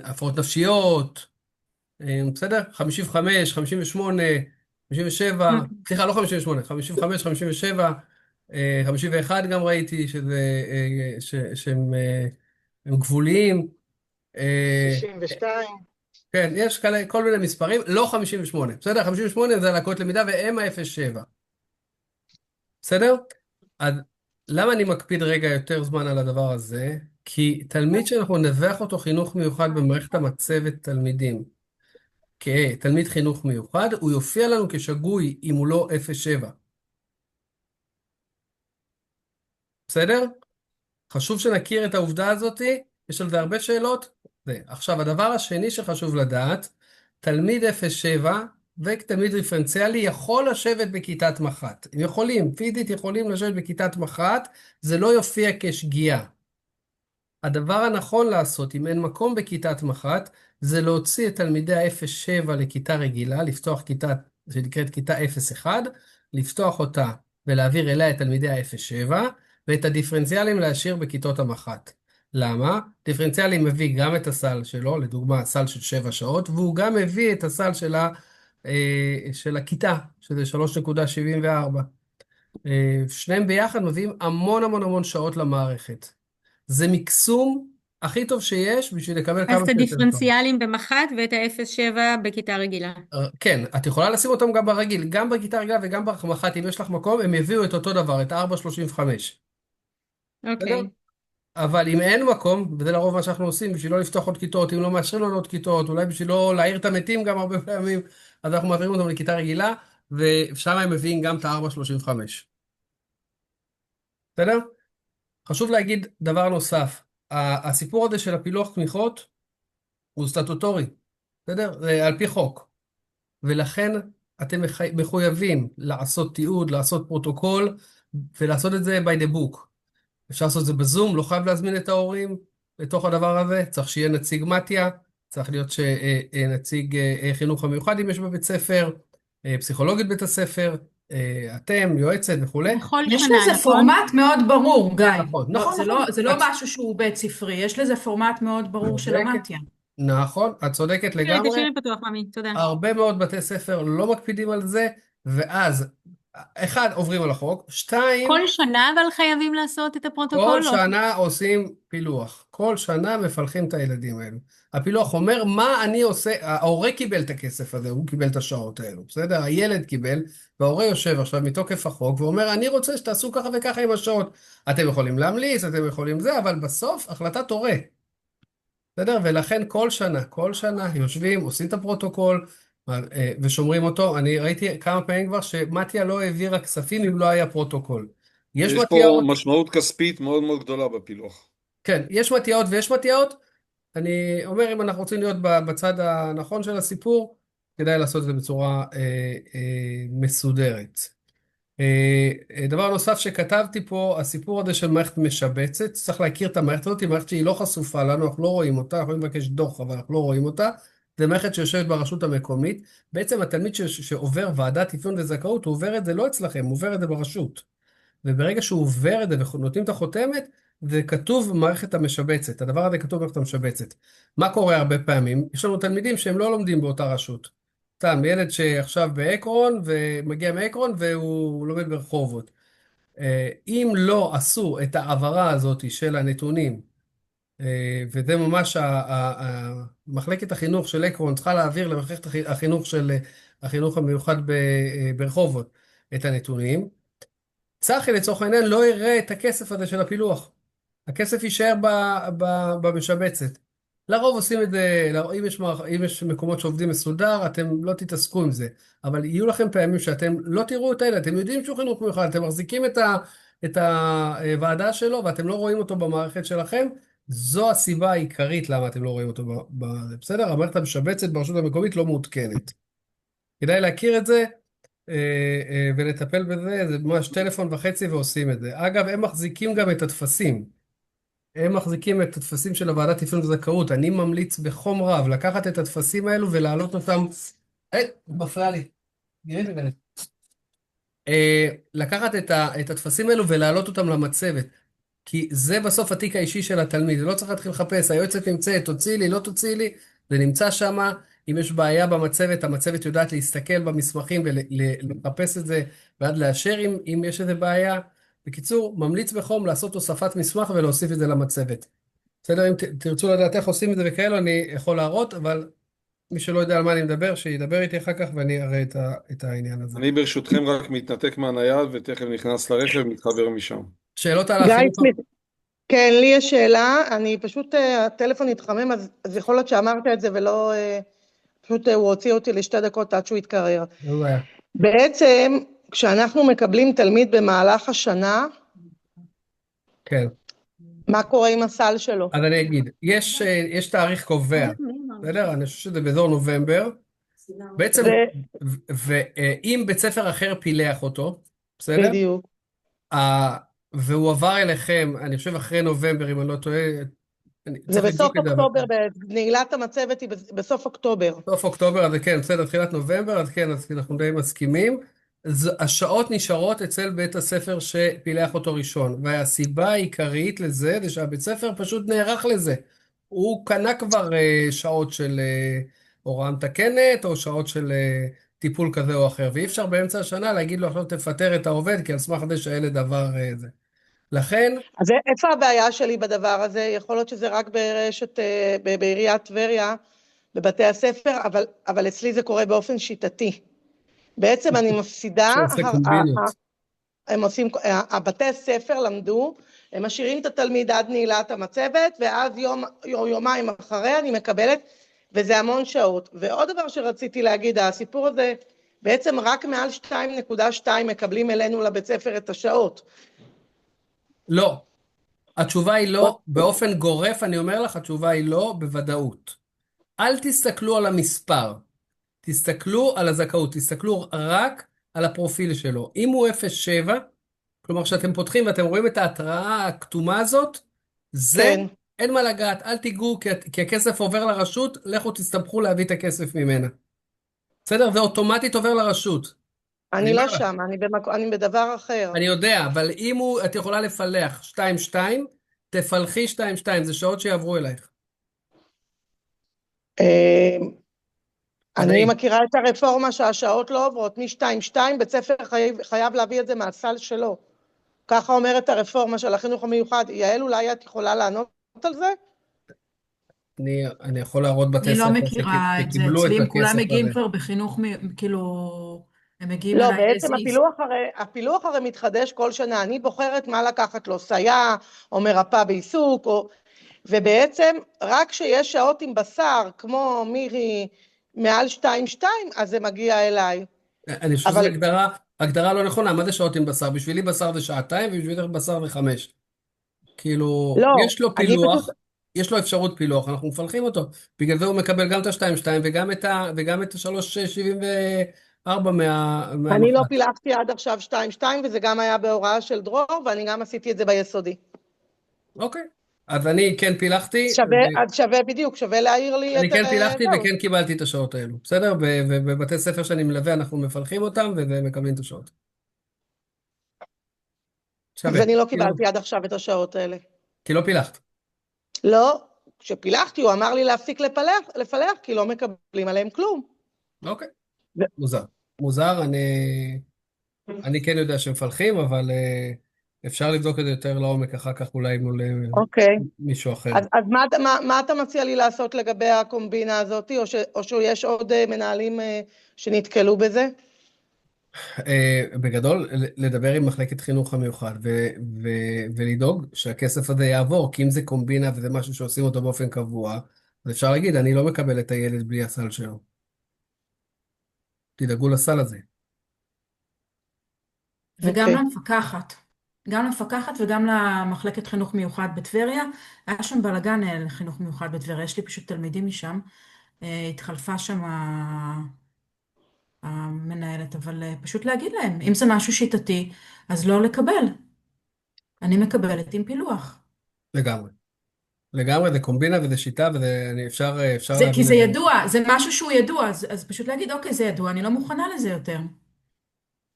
A: הפרעות נפשיות, בסדר? 55, 58, 57, סליחה, לא 58, 55, 57, 51 גם ראיתי שהם הם גבוליים.
B: 62.
A: כן, יש כאלה, כל מיני מספרים, לא 58, בסדר? 58 זה לקות למידה והם ה-07, בסדר? אז למה אני מקפיד רגע יותר זמן על הדבר הזה? כי תלמיד שאנחנו נבח אותו חינוך מיוחד במערכת המצבת תלמידים, כתלמיד חינוך מיוחד, הוא יופיע לנו כשגוי אם הוא לא 07. בסדר? חשוב שנכיר את העובדה הזאת, יש על זה הרבה שאלות. עכשיו, הדבר השני שחשוב לדעת, תלמיד 07 ותלמיד דיפרנציאלי יכול לשבת בכיתת מח"ט. הם יכולים, פיזית יכולים לשבת בכיתת מח"ט, זה לא יופיע כשגיאה. הדבר הנכון לעשות, אם אין מקום בכיתת מח"ט, זה להוציא את תלמידי ה-07 לכיתה רגילה, לפתוח כיתה שנקראת כיתה 01, לפתוח אותה ולהעביר אליה את תלמידי ה-07, ואת הדיפרנציאלים להשאיר בכיתות המח"ט. למה? דיפרנציאלי מביא גם את הסל שלו, לדוגמה סל של 7 שעות, והוא גם מביא את הסל של הכיתה, שזה 3.74. שניהם ביחד מביאים המון המון המון שעות למערכת. זה מקסום הכי טוב שיש בשביל לקבל כמה
C: אז את
A: שיותר טוב.
C: הדיפרנציאלים במח"ט ואת ה-0.7 בכיתה רגילה.
A: כן, את יכולה לשים אותם גם ברגיל, גם בכיתה רגילה וגם במח"ט, אם יש לך מקום, הם יביאו את אותו דבר, את ה-4.35.
C: אוקיי.
A: אבל אם אין מקום, וזה לרוב מה שאנחנו עושים, בשביל לא לפתוח עוד כיתות, אם לא מאשרים לנו עוד כיתות, אולי בשביל לא להעיר את המתים גם הרבה פעמים, אז אנחנו מעבירים אותם לכיתה רגילה, ושם הם מביאים גם את ה-4.35. בסדר? חשוב להגיד דבר נוסף, הסיפור הזה של הפילוח תמיכות הוא סטטוטורי, בסדר? זה על פי חוק, ולכן אתם מחויבים לעשות תיעוד, לעשות פרוטוקול, ולעשות את זה by the book. אפשר לעשות את זה בזום, לא חייב להזמין את ההורים לתוך הדבר הזה, צריך שיהיה נציג מתיה, צריך להיות נציג חינוך המיוחד אם יש בבית ספר, פסיכולוגית בית הספר, אתם, יועצת וכו'.
C: בכל
F: יש
C: שנה,
F: לזה
C: נכון?
F: פורמט מאוד ברור, גיא.
A: נכון,
F: לא,
A: נכון,
F: זה
A: נכון.
F: לא, זה לא משהו שהוא בית ספרי, יש לזה פורמט מאוד ברור של
A: צודקת.
F: המתיה.
A: נכון, את צודקת לגמרי.
C: תשאירי פתוח, ממי, תודה.
A: הרבה מאוד בתי ספר לא מקפידים על זה, ואז, אחד, עוברים על החוק, שתיים,
C: כל שנה אבל חייבים לעשות את הפרוטוקול?
A: כל
C: או-
A: שנה עושים פילוח. כל שנה מפלחים את הילדים האלו. הפילוח אומר מה אני עושה, ההורה קיבל את הכסף הזה, הוא קיבל את השעות האלו, בסדר? הילד קיבל, וההורה יושב עכשיו מתוקף החוק, ואומר, אני רוצה שתעשו ככה וככה עם השעות. אתם יכולים להמליץ, אתם יכולים זה, אבל בסוף החלטת הורה. בסדר? ולכן כל שנה יושבים, עושים את הפרוטוקול, ושומרים אותו. אני ראיתי כמה פעמים כבר שמתיה לא העבירה כספים אם לא היה פרוטוקול. יש
D: יש פה
A: מתיאות,
D: משמעות כספית מאוד מאוד גדולה בפילוח.
A: כן, יש מתיאות ויש מתיאות. אני אומר, אם אנחנו רוצים להיות בצד הנכון של הסיפור, כדאי לעשות את זה בצורה מסודרת. דבר נוסף שכתבתי פה, הסיפור הזה של מערכת משבצת, צריך להכיר את המערכת הזאת, היא מערכת שהיא לא חשופה לנו, אנחנו לא רואים אותה, אנחנו יכולים לבקש דוח, אבל אנחנו לא רואים אותה. זה מערכת שיושבת ברשות המקומית. בעצם התלמיד שעובר ועדת אפיון וזכאות, הוא עובר את זה לא אצלכם, הוא עובר את זה ברשות. וברגע שהוא עובר את זה ונותנים את החותמת, זה כתוב במערכת המשבצת. הדבר הזה כתוב במערכת המשבצת. מה קורה הרבה פעמים? יש לנו תלמידים שהם לא לומדים באותה רשות. סתם, ילד שעכשיו באקרון ומגיע מאקרון והוא לומד ברחובות. אם לא עשו את העברה הזאת של הנתונים, וזה ממש מחלקת החינוך של אקרון צריכה להעביר למחלקת החינוך של החינוך המיוחד ברחובות את הנתונים, צחי לצורך העניין לא יראה את הכסף הזה של הפילוח. הכסף יישאר במשבצת. לרוב עושים את זה, אם יש מקומות שעובדים מסודר, אתם לא תתעסקו עם זה. אבל יהיו לכם פעמים שאתם לא תראו את האלה, אתם יודעים שהוא חינוך מיוחד, אתם מחזיקים את הוועדה שלו, ואתם לא רואים אותו במערכת שלכם. זו הסיבה העיקרית למה אתם לא רואים אותו בסדר? המערכת המשבצת ברשות המקומית לא מעודכנת. כדאי להכיר את זה. ולטפל בזה, זה ממש טלפון וחצי ועושים את זה. אגב, הם מחזיקים גם את הטפסים. הם מחזיקים את הטפסים של הוועדת אפיון וזכאות. אני ממליץ בחום רב לקחת את הטפסים האלו ולהעלות אותם... מפריע לי. תראי ממני. לקחת את הטפסים האלו ולהעלות אותם למצבת. כי זה בסוף התיק האישי של התלמיד. לא צריך להתחיל לחפש, היועצת נמצאת, תוציא לי, לא תוציא לי, זה נמצא שם. אם יש בעיה במצבת, המצבת יודעת להסתכל במסמכים ולחפש את זה, ועד לאשר אם יש איזה בעיה. בקיצור, ממליץ בחום לעשות הוספת מסמך ולהוסיף את זה למצבת. בסדר, אם תרצו לדעת איך עושים את זה וכאלו, אני יכול להראות, אבל מי שלא יודע על מה אני מדבר, שידבר איתי אחר כך ואני אראה את העניין הזה.
D: אני ברשותכם רק מתנתק מהנייד ותכף נכנס לרכב ומתחבר משם.
A: שאלות על
B: גיא
A: החינוך?
B: סמית, כן, לי יש שאלה, אני פשוט, הטלפון התחמם, אז יכול להיות שאמרת את זה ולא, פשוט הוא הוציא אותי לשתי דקות עד שהוא יתקרר.
A: לא בעיה.
B: בעצם, כשאנחנו מקבלים תלמיד במהלך השנה,
A: כן.
B: מה קורה עם הסל שלו?
A: אז אני אגיד, יש תאריך קובע, בסדר? אני חושב שזה באזור נובמבר. בעצם, ואם בית ספר אחר פילח אותו, בסדר?
B: בדיוק.
A: והוא עבר אליכם, אני חושב אחרי נובמבר, אם אני לא טועה,
B: זה בסוף אוקטובר, נעילת המצבת היא בסוף אוקטובר.
A: בסוף אוקטובר, אז כן, בסדר, תחילת נובמבר, אז כן, אז אנחנו די מסכימים. השעות נשארות אצל בית הספר שפילח אותו ראשון, והסיבה העיקרית לזה, זה שהבית ספר פשוט נערך לזה. הוא קנה כבר שעות של הוראה מתקנת, או שעות של טיפול כזה או אחר, ואי אפשר באמצע השנה להגיד לו עכשיו תפטר את העובד, כי על סמך זה שהילד עבר זה. לכן...
B: אז איפה הבעיה שלי בדבר הזה? יכול להיות שזה רק ברשת, בעיריית טבריה, בבתי הספר, אבל אצלי זה קורה באופן שיטתי. בעצם אני מפסידה,
A: שעושה קומבינות.
B: הם עושים, הבתי הספר למדו, הם משאירים את התלמיד עד נעילת המצבת, ואז יומיים אחרי אני מקבלת, וזה המון שעות. ועוד דבר שרציתי להגיד, הסיפור הזה, בעצם רק מעל 2.2 מקבלים אלינו לבית ספר את השעות.
A: לא. התשובה היא לא, באופן גורף אני אומר לך, התשובה היא לא, בוודאות. אל תסתכלו על המספר, תסתכלו על הזכאות, תסתכלו רק על הפרופיל שלו. אם הוא 0.7, כלומר שאתם פותחים ואתם רואים את ההתראה הכתומה הזאת, זה
B: כן.
A: אין מה לגעת, אל תיגעו כי הכסף עובר לרשות, לכו תסתבכו להביא את הכסף ממנה. בסדר? זה אוטומטית עובר לרשות.
B: אני לא שם, אני בדבר אחר.
A: אני יודע, אבל אם את יכולה לפלח 2.2, תפלחי 2.2, זה שעות שיעברו אלייך.
B: אני מכירה את הרפורמה שהשעות לא עוברות, מ-2.2 בית ספר חייב להביא את זה מהסל שלו. ככה אומרת הרפורמה של החינוך המיוחד. יעל, אולי את יכולה לענות על זה?
A: אני יכול להראות בתי ספר
F: אני לא מכירה את זה, אצלי הם כולם מגיעים כבר בחינוך, כאילו, הם מגיעים
B: לא,
F: אליי
B: בעצם הפילוח הרי מתחדש כל שנה, אני בוחרת מה לקחת לו, סייע או מרפא בעיסוק, ובעצם רק שיש שעות עם בשר, כמו מירי מעל 2.2, אז זה מגיע אליי.
A: אני חושב שזו הגדרה לא נכונה, מה זה שעות עם בשר? בשבילי בשר זה 2 ובשבילך בשר זה 5. כאילו,
B: לא,
A: יש לו פילוח, יש לו אפשרות פילוח, אנחנו מפלחים אותו. בגלל זה הוא מקבל גם את ה-2.2 וגם את ה-3.74
B: אני לא פילחתי עד עכשיו 2.2, וזה גם היה בהוראה של דרור, ואני גם עשיתי את זה ביסודי.
A: אוקיי, אז אני כן פילחתי.
B: אז שווה בדיוק, שווה להעיר לי את...
A: אני כן פילחתי וכן קיבלתי את השעות האלו, בסדר? ובבתי ספר שאני מלווה אנחנו מפלחים אותם ומקבלים את השעות.
B: אז אני לא קיבלתי עד עכשיו את השעות האלה.
A: כי לא פילחת.
B: לא, כשפילחתי הוא אמר לי להפסיק לפלח, כי לא מקבלים עליהם כלום.
A: אוקיי, מוזר. מוזר, אני כן יודע שמפלחים, אבל אפשר לבדוק את זה יותר לעומק אחר כך אולי מול מישהו אחר.
B: אז מה אתה מציע לי לעשות לגבי הקומבינה הזאת, או שיש עוד מנהלים שנתקלו בזה?
A: בגדול, לדבר עם מחלקת חינוך המיוחד ולדאוג שהכסף הזה יעבור, כי אם זה קומבינה וזה משהו שעושים אותו באופן קבוע, אז אפשר להגיד, אני לא מקבל את הילד בלי הסל שלו. תדאגו לסל הזה.
F: וגם למפקחת. גם למפקחת וגם למחלקת חינוך מיוחד בטבריה. היה שם בלגן לחינוך מיוחד בטבריה, יש לי פשוט תלמידים משם. התחלפה שם המנהלת, אבל פשוט להגיד להם, אם זה משהו שיטתי, אז לא לקבל. אני מקבלת עם פילוח.
A: לגמרי. לגמרי, זה קומבינה וזה שיטה אפשר
F: כי
A: להבין
F: זה
A: את זה.
F: ידוע, זה משהו שהוא ידוע, אז פשוט להגיד, אוקיי, זה ידוע, אני לא מוכנה לזה יותר.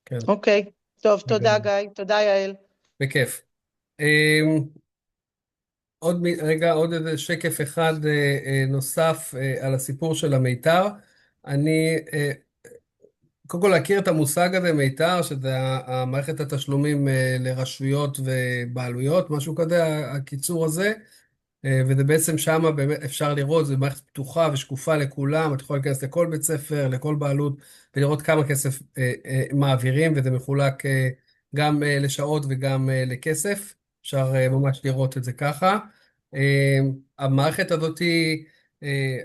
A: כן,
B: אוקיי, טוב, תודה
A: לגמרי.
B: גיא, תודה יעל.
A: בכיף. רגע, עוד איזה שקף אחד נוסף על הסיפור של המיתר. אני, קודם כל להכיר את המושג הזה, מיתר, שזה המערכת התשלומים לרשויות ובעלויות, משהו כזה, הקיצור הזה. וזה בעצם שמה באמת אפשר לראות, זו מערכת פתוחה ושקופה לכולם, את יכולה להיכנס לכל בית ספר, לכל בעלות, ולראות כמה כסף מעבירים, וזה מחולק גם לשעות וגם לכסף, אפשר ממש לראות את זה ככה. המערכת הזאת,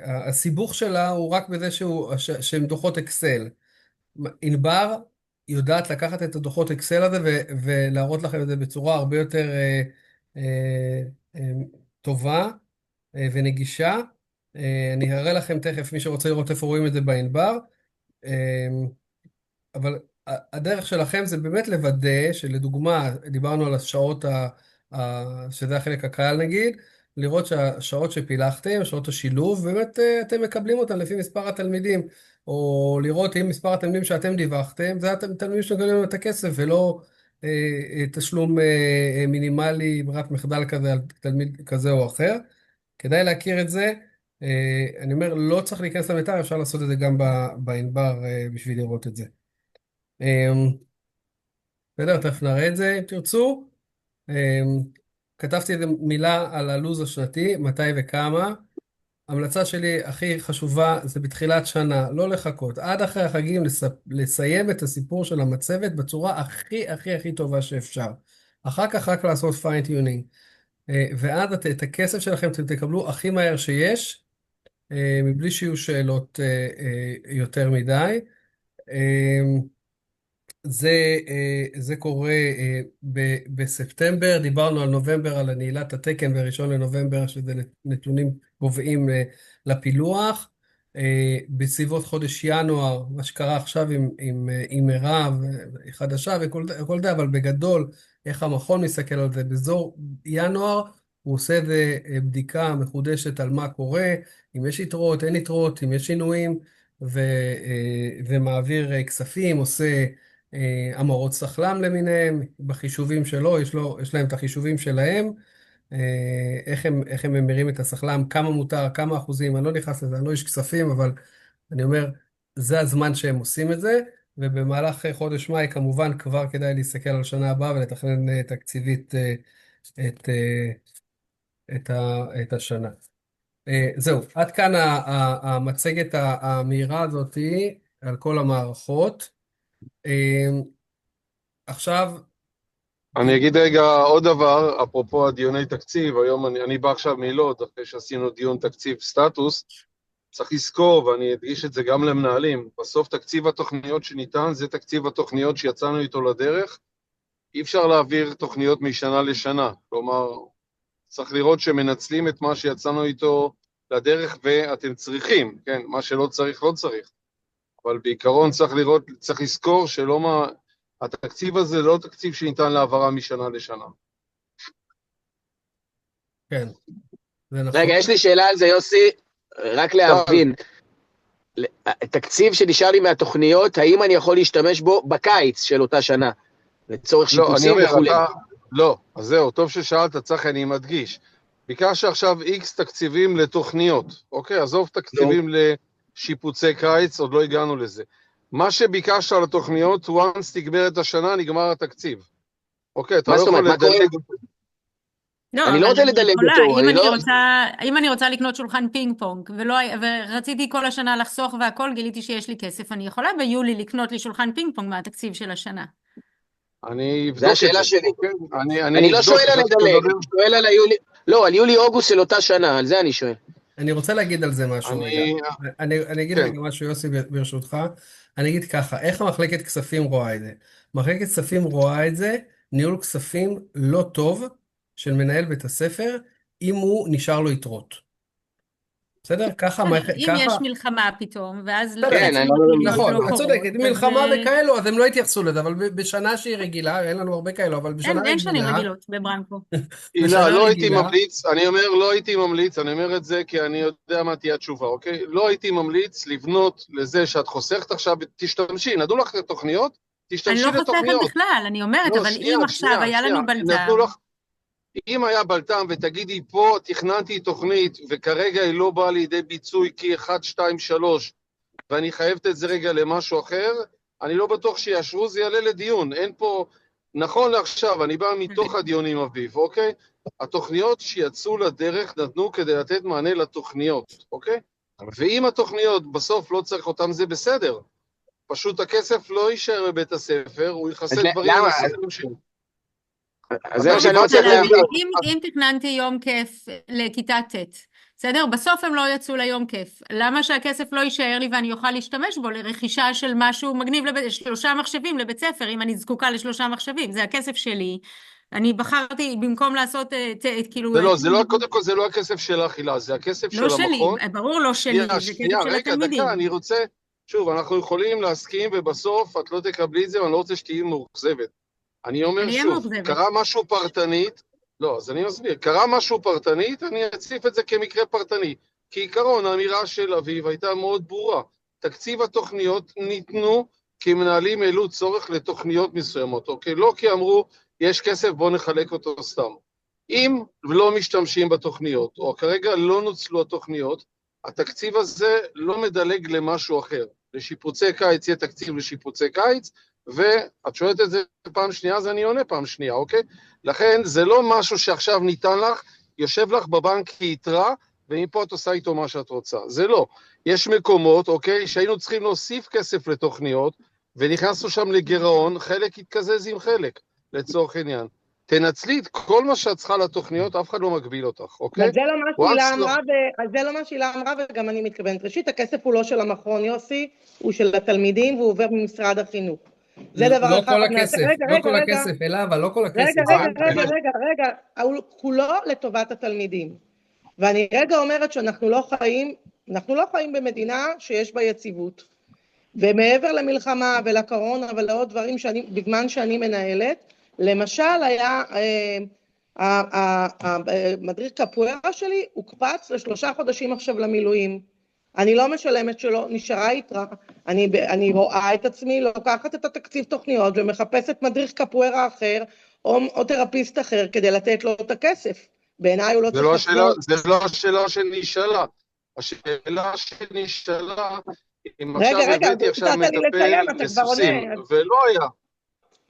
A: הסיבוך שלה הוא רק בזה שהם דוחות אקסל. ענבר יודעת לקחת את הדוחות אקסל הזה ולהראות לכם את זה בצורה הרבה יותר אה, אה, טובה ונגישה. אני אראה לכם תכף, מי שרוצה לראות איפה רואים את זה בענבר. אבל הדרך שלכם זה באמת לוודא שלדוגמה, דיברנו על השעות, שזה החלק הקל נגיד, לראות שהשעות שפילחתם, שעות השילוב, באמת אתם מקבלים אותן לפי מספר התלמידים, או לראות אם מספר התלמידים שאתם דיווחתם, זה התלמידים שמקבלים את הכסף, ולא תשלום מינימלי, ברירת מחדל כזה על תלמיד כזה או אחר. כדאי להכיר את זה. אני אומר, לא צריך להיכנס למיתר, אפשר לעשות את זה גם בענבר בשביל לראות את זה. בסדר, תכף נראה את זה אם תרצו. כתבתי איזה מילה על הלו"ז השנתי, מתי וכמה. המלצה שלי הכי חשובה זה בתחילת שנה, לא לחכות. עד אחרי החגים לסיים את הסיפור של המצבת בצורה הכי הכי הכי טובה שאפשר. אחר כך רק לעשות פיינטיונינג. ואז את הכסף שלכם אתם תקבלו הכי מהר שיש, מבלי שיהיו שאלות יותר מדי. זה קורה בספטמבר, דיברנו על נובמבר, על נעילת התקן בראשון לנובמבר, שזה נתונים קובעים לפילוח. בסביבות חודש ינואר, מה שקרה עכשיו עם מירב, היא חדשה וכל זה, אבל בגדול, איך המכון מסתכל על זה, באזור ינואר, הוא עושה איזה בדיקה מחודשת על מה קורה, אם יש יתרות, אין יתרות, אם יש שינויים, ומעביר כספים, עושה המרות סחלם למיניהם, בחישובים שלו, יש להם את החישובים שלהם, איך הם ממירים את הסחלם, כמה מותר, כמה אחוזים, אני לא נכנס לזה, אני לא איש כספים, אבל אני אומר, זה הזמן שהם עושים את זה, ובמהלך חודש מאי כמובן כבר כדאי להסתכל על השנה הבאה ולתכנן תקציבית את, את השנה. זהו, עד כאן המצגת המהירה הזאת על כל המערכות. עכשיו,
D: אני אגיד רגע עוד דבר, אפרופו הדיוני תקציב, היום אני בא עכשיו מלוד, אחרי שעשינו דיון תקציב סטטוס, צריך לזכור, ואני אדגיש את זה גם למנהלים, בסוף תקציב התוכניות שניתן, זה תקציב התוכניות שיצאנו איתו לדרך, אי אפשר להעביר תוכניות משנה לשנה, כלומר, צריך לראות שמנצלים את מה שיצאנו איתו לדרך, ואתם צריכים, כן, מה שלא צריך, לא צריך, אבל בעיקרון צריך לזכור שלא מה, התקציב הזה לא תקציב שניתן להעברה משנה לשנה.
A: כן, זה נכון.
G: רגע, יש לי שאלה על זה, יוסי, רק להבין. תקציב שנשאר לי מהתוכניות, האם אני יכול להשתמש בו בקיץ של אותה שנה? לצורך שיפוצים וכו'.
D: לא, אז זהו, טוב ששאלת, צריך אני מדגיש. ביקשת עכשיו X תקציבים לתוכניות, אוקיי? עזוב תקציבים לשיפוצי קיץ, עוד לא הגענו לזה. מה שביקשת על התוכניות, once תגבר את השנה, נגמר התקציב. אוקיי, אתה לא יכול לדלג.
C: לא,
G: אני לא רוצה לדלג אותו.
C: אם אני רוצה לקנות שולחן פינג פונג, ורציתי כל השנה לחסוך והכל, גיליתי שיש לי כסף, אני יכולה ביולי לקנות לי שולחן פינג פונג מהתקציב של השנה.
G: זה השאלה שלי. אני לא שואל על לדלג, אני שואל על היולי, לא, על יולי-אוגוסט של אותה שנה, על זה אני שואל.
A: אני רוצה להגיד על זה משהו רגע. אני אגיד לך משהו, יוסי, ברשותך. אני אגיד ככה, איך המחלקת כספים רואה את זה? מחלקת כספים רואה את זה, ניהול כספים לא טוב של מנהל בית הספר, אם הוא נשאר לו יתרות. בסדר? ככה,
C: אם יש מלחמה פתאום, ואז
A: בסדר,
G: כן,
C: בעצם
G: אני-
C: הפעילויות
A: נכון,
C: לא
A: את
C: קורות,
A: צודקת,
C: אז
A: מלחמה וכאלו, אז הם לא יתייחסו לזה, אבל בשנה שהיא רגילה, אין לנו הרבה כאלו, אבל בשנה
C: אין שנים
A: רגילה,
C: רגילות בברנקו.
H: הילה,
A: בשנה
H: לא הייתי
A: רגילה,
H: ממליץ, אני אומר לא הייתי ממליץ, אני אומר את זה כי אני יודע מה תהיה התשובה, אוקיי? לא הייתי ממליץ לבנות לזה שאת חוסכת עכשיו, תשתמשי, נדעו לך תוכניות,
C: אני
H: תשתמשי
C: לא חוסכת
H: לתוכניות.
C: בכלל, אני אומרת,
H: לא,
C: אבל
H: שנייה,
C: אם עכשיו
H: שנייה,
C: היה
H: שנייה,
C: לנו בלת"ם,
H: נתנו לך, אם היה בלת"ם ותגידי פה תכננתי תוכנית וכרגע היא לא באה לידי ביצוי כי 1, 2, 3 ואני חייבת את זה רגע למשהו אחר, אני לא בטוח שיאשרו, זה יעלה לדיון. אין פה, נכון לעכשיו, אני בא מתוך הדיונים אביב, אוקיי? התוכניות שיצאו לדרך נתנו כדי לתת מענה לתוכניות, אוקיי? ואם התוכניות בסוף לא צריך אותם, זה בסדר. פשוט הכסף לא יישאר בבית הספר, הוא יכסה דברים
G: למה?
H: נוספים ש...
G: אז זה מה שאני
H: הבנתי
G: רוצה
H: את
G: להגיד.
C: אם תכננתי יום כיף לכיתה ט', בסדר? בסוף הם לא יצאו ליום כיף. למה שהכסף לא יישאר לי ואני אוכל להשתמש בו לרכישה של משהו מגניב, 3 מחשבים לבית ספר, אם אני זקוקה ל3 מחשבים? זה הכסף שלי. אני בחרתי, במקום לעשות, כאילו...
H: זה לא, קודם כל זה לא הכסף שלך, הילה, זה הכסף של
C: לא שלי,
H: המכון.
C: ברור לא שלי, זה כסף של
H: רגע,
C: התלמידים.
H: דקה, אני רוצה, שוב, אנחנו יכולים להסכים ובסוף את לא תקבלי את זה, ואני לא רוצה שתהיי מאוכזבת. אני אומר
C: אני אהיה
H: שוב,
C: מאוכזבת.
H: קרה משהו פרטנית, לא, אז אני מסביר, קרה משהו פרטנית, אני אציף את זה כמקרה פרטני. כעיקרון, האמירה של אביב הייתה מאוד ברורה. תקציב התוכניות ניתנו כי מנהלים העלו צורך לתוכניות מסוימות, אוקיי? לא כי אמרו, יש כסף, בואו נחלק אותו סתם. אם לא משתמשים בתוכניות, או כרגע לא נוצלו התוכניות, התקציב הזה לא מדלג למשהו אחר. לשיפוצי קיץ יהיה תקציב לשיפוצי קיץ, ואת שואלת את זה פעם שנייה, אז אני עונה פעם שנייה, אוקיי? לכן זה לא משהו שעכשיו ניתן לך, יושב לך בבנק כיתרה, ומפה את עושה איתו מה שאת רוצה. זה לא. יש מקומות, אוקיי, שהיינו צריכים להוסיף כסף לתוכניות, ונכנסנו שם לגירעון, חלק יתקזז עם חלק, לצורך עניין. תנצלי את כל מה שאת צריכה לתוכניות, אף אחד לא מגביל אותך, אוקיי?
B: זה לא מה שהילה אמרה, וגם אני מתכוונת. ראשית, הכסף הוא לא של המכון, יוסי, הוא של התלמידים, והוא עובר ממשרד החינוך. זה דבר
A: לא
B: אחד.
A: כל הכסף, לא כל הכסף, אלא, אבל לא כל הכסף.
B: רגע, כולו לטובת התלמידים. ואני רגע אומרת שאנחנו לא חיים במדינה שיש בה יציבות. ומעבר למלחמה ולקורונה ולעוד דברים בזמן שאני מנהלת, למשל היה המדריך קפוארה שלי, הוקפץ ל3 חודשים עכשיו למילואים. אני לא משלמת שלו, נשארה יתרה. אני רואה את עצמי, לוקחת את התקציב תוכניות ומחפשת מדריך קפוארה אחר, או תרפיסט אחר כדי לתת לו את הכסף. בעיניי הוא לא צריך לחזור.
H: זה לא השאלה שנשאלה. השאלה שנשאלה, אם עכשיו הבאתי עכשיו מטפל לסוסים, ולא היה.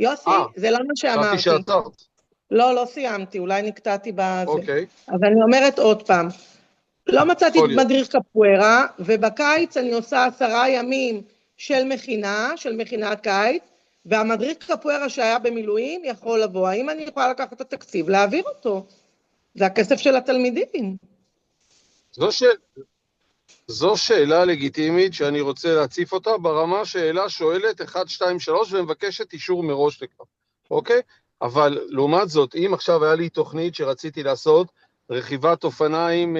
B: יוסי, זה לא מה שאמרתי.
H: חשבתי שעתרת.
B: לא סיימתי, אולי נקטעתי בזה.
H: אוקיי.
B: אז אני אומרת עוד פעם, לא מצאתי מדריך קפוארה, ובקיץ אני עושה 10 ימים של מכינת קיץ, והמדריך קפוארה שהיה במילואים יכול לבוא. האם אני יכולה לקחת את התקציב, להעביר אותו? זה הכסף של התלמידים.
H: זו שאלה לגיטימית שאני רוצה להציף אותה ברמה שאלה שואלת 1, 2, 3 ומבקשת אישור מראש לכך, אוקיי? אבל לעומת זאת, אם עכשיו היה לי תוכנית שרציתי לעשות רכיבת אופניים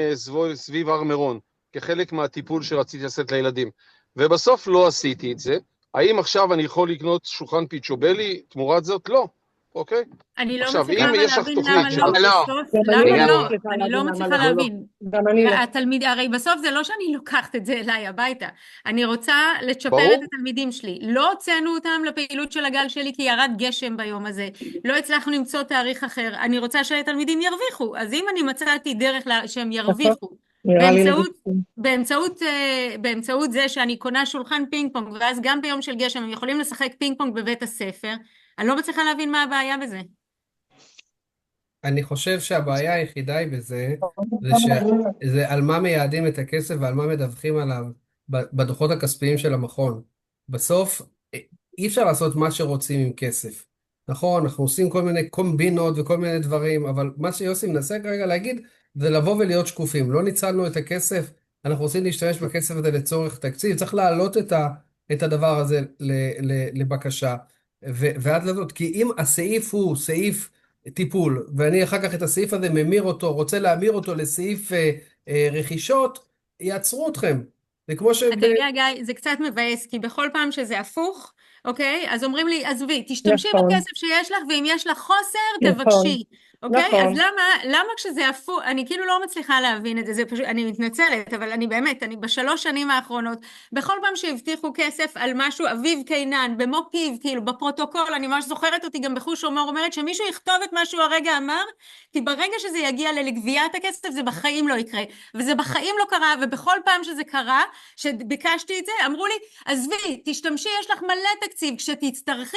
H: סביב הר מירון, כחלק מהטיפול שרציתי לעשות לילדים, ובסוף לא עשיתי את זה, האם עכשיו אני יכול לקנות שולחן פיצ'ובלי תמורת זאת? לא. אוקיי?
C: אני לא
H: עכשיו,
C: מצליחה
H: אם יש לך
C: להבין
H: תוכנית
C: למה
H: של-
C: לא,
G: לא.
C: בסוף, למה לא?
B: אני
C: אני לא מצליחה
B: למה לא.
C: להבין.
B: גם אני לא.
C: התלמיד, הרי בסוף זה לא שאני לוקחת את זה אליי הביתה. אני רוצה לצ'פר
H: ברור.
C: את התלמידים שלי. לא הוצאנו אותם לפעילות של הגל שלי כי ירד גשם ביום הזה. לא הצלחנו למצוא תאריך אחר. אני רוצה שהתלמידים ירוויחו. אז אם אני מצאתי דרך שהם ירוויחו,
B: נראה לי
C: באמצעות זה שאני קונה שולחן פינג פונג, ואז גם ביום של גשם הם יכולים לשחק פינג פונג בבית הספר, אני לא מצליחה להבין מה הבעיה בזה.
A: אני חושב שהבעיה היחידה היא בזה, זה על מה מייעדים את הכסף ועל מה מדווחים עליו בדוחות הכספיים של המכון. בסוף אי אפשר לעשות מה שרוצים עם כסף. נכון, אנחנו עושים כל מיני קומבינות וכל מיני דברים, אבל מה שיוסי מנסה כרגע להגיד, זה לבוא ולהיות שקופים. לא ניצלנו את הכסף, אנחנו רוצים להשתמש בכסף הזה לצורך תקציב, צריך להעלות את הדבר הזה לבקשה. ועד לזאת, כי אם הסעיף הוא סעיף טיפול, ואני אחר כך את הסעיף הזה ממיר אותו, רוצה להמיר אותו לסעיף רכישות, יעצרו אתכם. זה כמו
C: אתה יודע, גיא, זה קצת מבאס, כי בכל פעם שזה הפוך, אוקיי? אז אומרים לי, עזבי, תשתמשי בכסף שיש לך, ואם יש לך חוסר, תבקשי. אוקיי? אז למה כשזה הפוך, אני כאילו לא מצליחה להבין את זה, זה פשוט, אני מתנצלת, אבל אני באמת, אני בשלוש שנים האחרונות, בכל פעם שהבטיחו כסף על משהו, אביב קינן, במו פיו, כאילו, בפרוטוקול, אני ממש זוכרת אותי גם בחוש הומור, אומרת שמישהו יכתוב את מה שהוא הרגע אמר, כי ברגע שזה יגיע לגביית הכסף, זה בחיים לא יקרה, וזה בחיים לא קרה, ובכל פעם שזה קרה, שביקשתי את זה, אמרו לי, עזבי, תשתמשי, יש לך מלא תקציב, כשתצטרכי,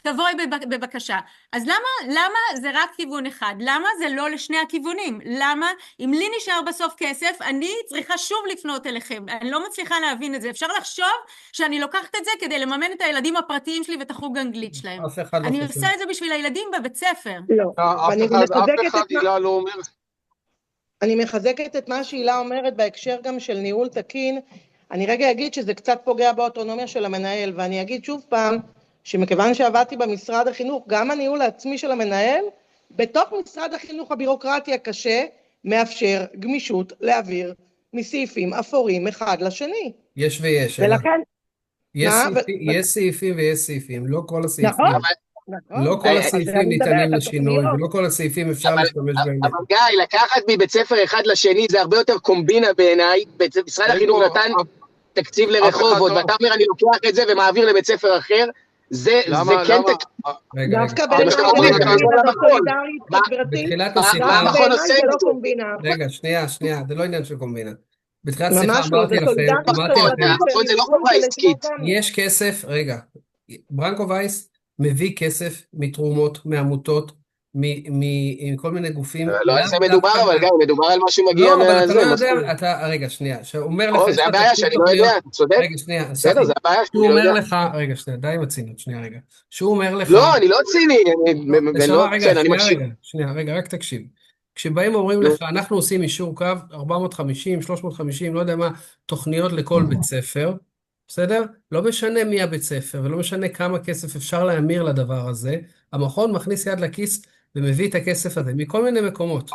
C: תבואי בבקשה. אז למה זה רק כיוון אחד? למה זה לא לשני הכיוונים? למה אם לי נשאר בסוף כסף, אני צריכה שוב לפנות אליכם? אני לא מצליחה להבין את זה. אפשר לחשוב שאני לוקחת את זה כדי לממן את הילדים הפרטיים שלי ואת החוג האנגלית שלהם. אני עושה את זה בשביל הילדים בבית ספר.
B: לא,
H: אף אחד הילה לא אומר.
B: אני מחזקת את מה שהילה אומרת בהקשר גם של ניהול תקין. אני רגע אגיד שזה קצת פוגע באוטונומיה של המנהל, ואני אגיד שוב פעם, שמכיוון שעבדתי במשרד החינוך, גם הניהול העצמי של המנהל, בתוך משרד החינוך הבירוקרטי הקשה, מאפשר גמישות להעביר מסעיפים אפורים אחד לשני.
A: יש ויש.
B: ולכן...
A: יש סעיפים ויש סעיפים, לא כל הסעיפים.
B: נכון.
A: לא כל הסעיפים ניתנים לשינוי, ולא כל הסעיפים אפשר להשתמש בהם.
G: אבל גיא, לקחת מבית ספר אחד לשני, זה הרבה יותר קומבינה בעיניי. משרד החינוך נתן תקציב לרחובות, ואתה אומר אני לוקח את זה ומעביר לבית ספר אחר, זה כן תקציב.
B: דווקא
A: בתחילת השיחה, רגע, שנייה, זה לא עניין של קומבינה. בתחילת השיחה אמרתי לכם,
G: זה לא חברה עסקית.
A: יש כסף, רגע, ברנקו וייס מביא כסף מתרומות, מעמותות, מכל מיני גופים.
G: לא על זה מדובר, אבל גם מדובר על משהו מגיע
A: לא, אבל אתה לא יודע, רגע, שנייה, שאומר לך...
G: זה הבעיה שאני לא יודע, אתה צודק?
A: רגע, שנייה,
G: בסדר, זה הבעיה שאני לא יודע.
A: רגע, שנייה, די עם הצינות, שנייה, רגע. שהוא אומר לך...
G: לא, אני לא ציני,
A: רגע, רק תקשיב. כשבאים אומרים לך, אנחנו עושים אישור קו, 450, 350, לא יודע מה, תוכניות לכל בית ספר, בסדר? לא משנה מי הבית ספר, ולא משנה כמה כסף אפשר להמיר לדבר הזה, המכון מכניס יד לכיס ומביא את הכסף הזה מכל מיני מקומות.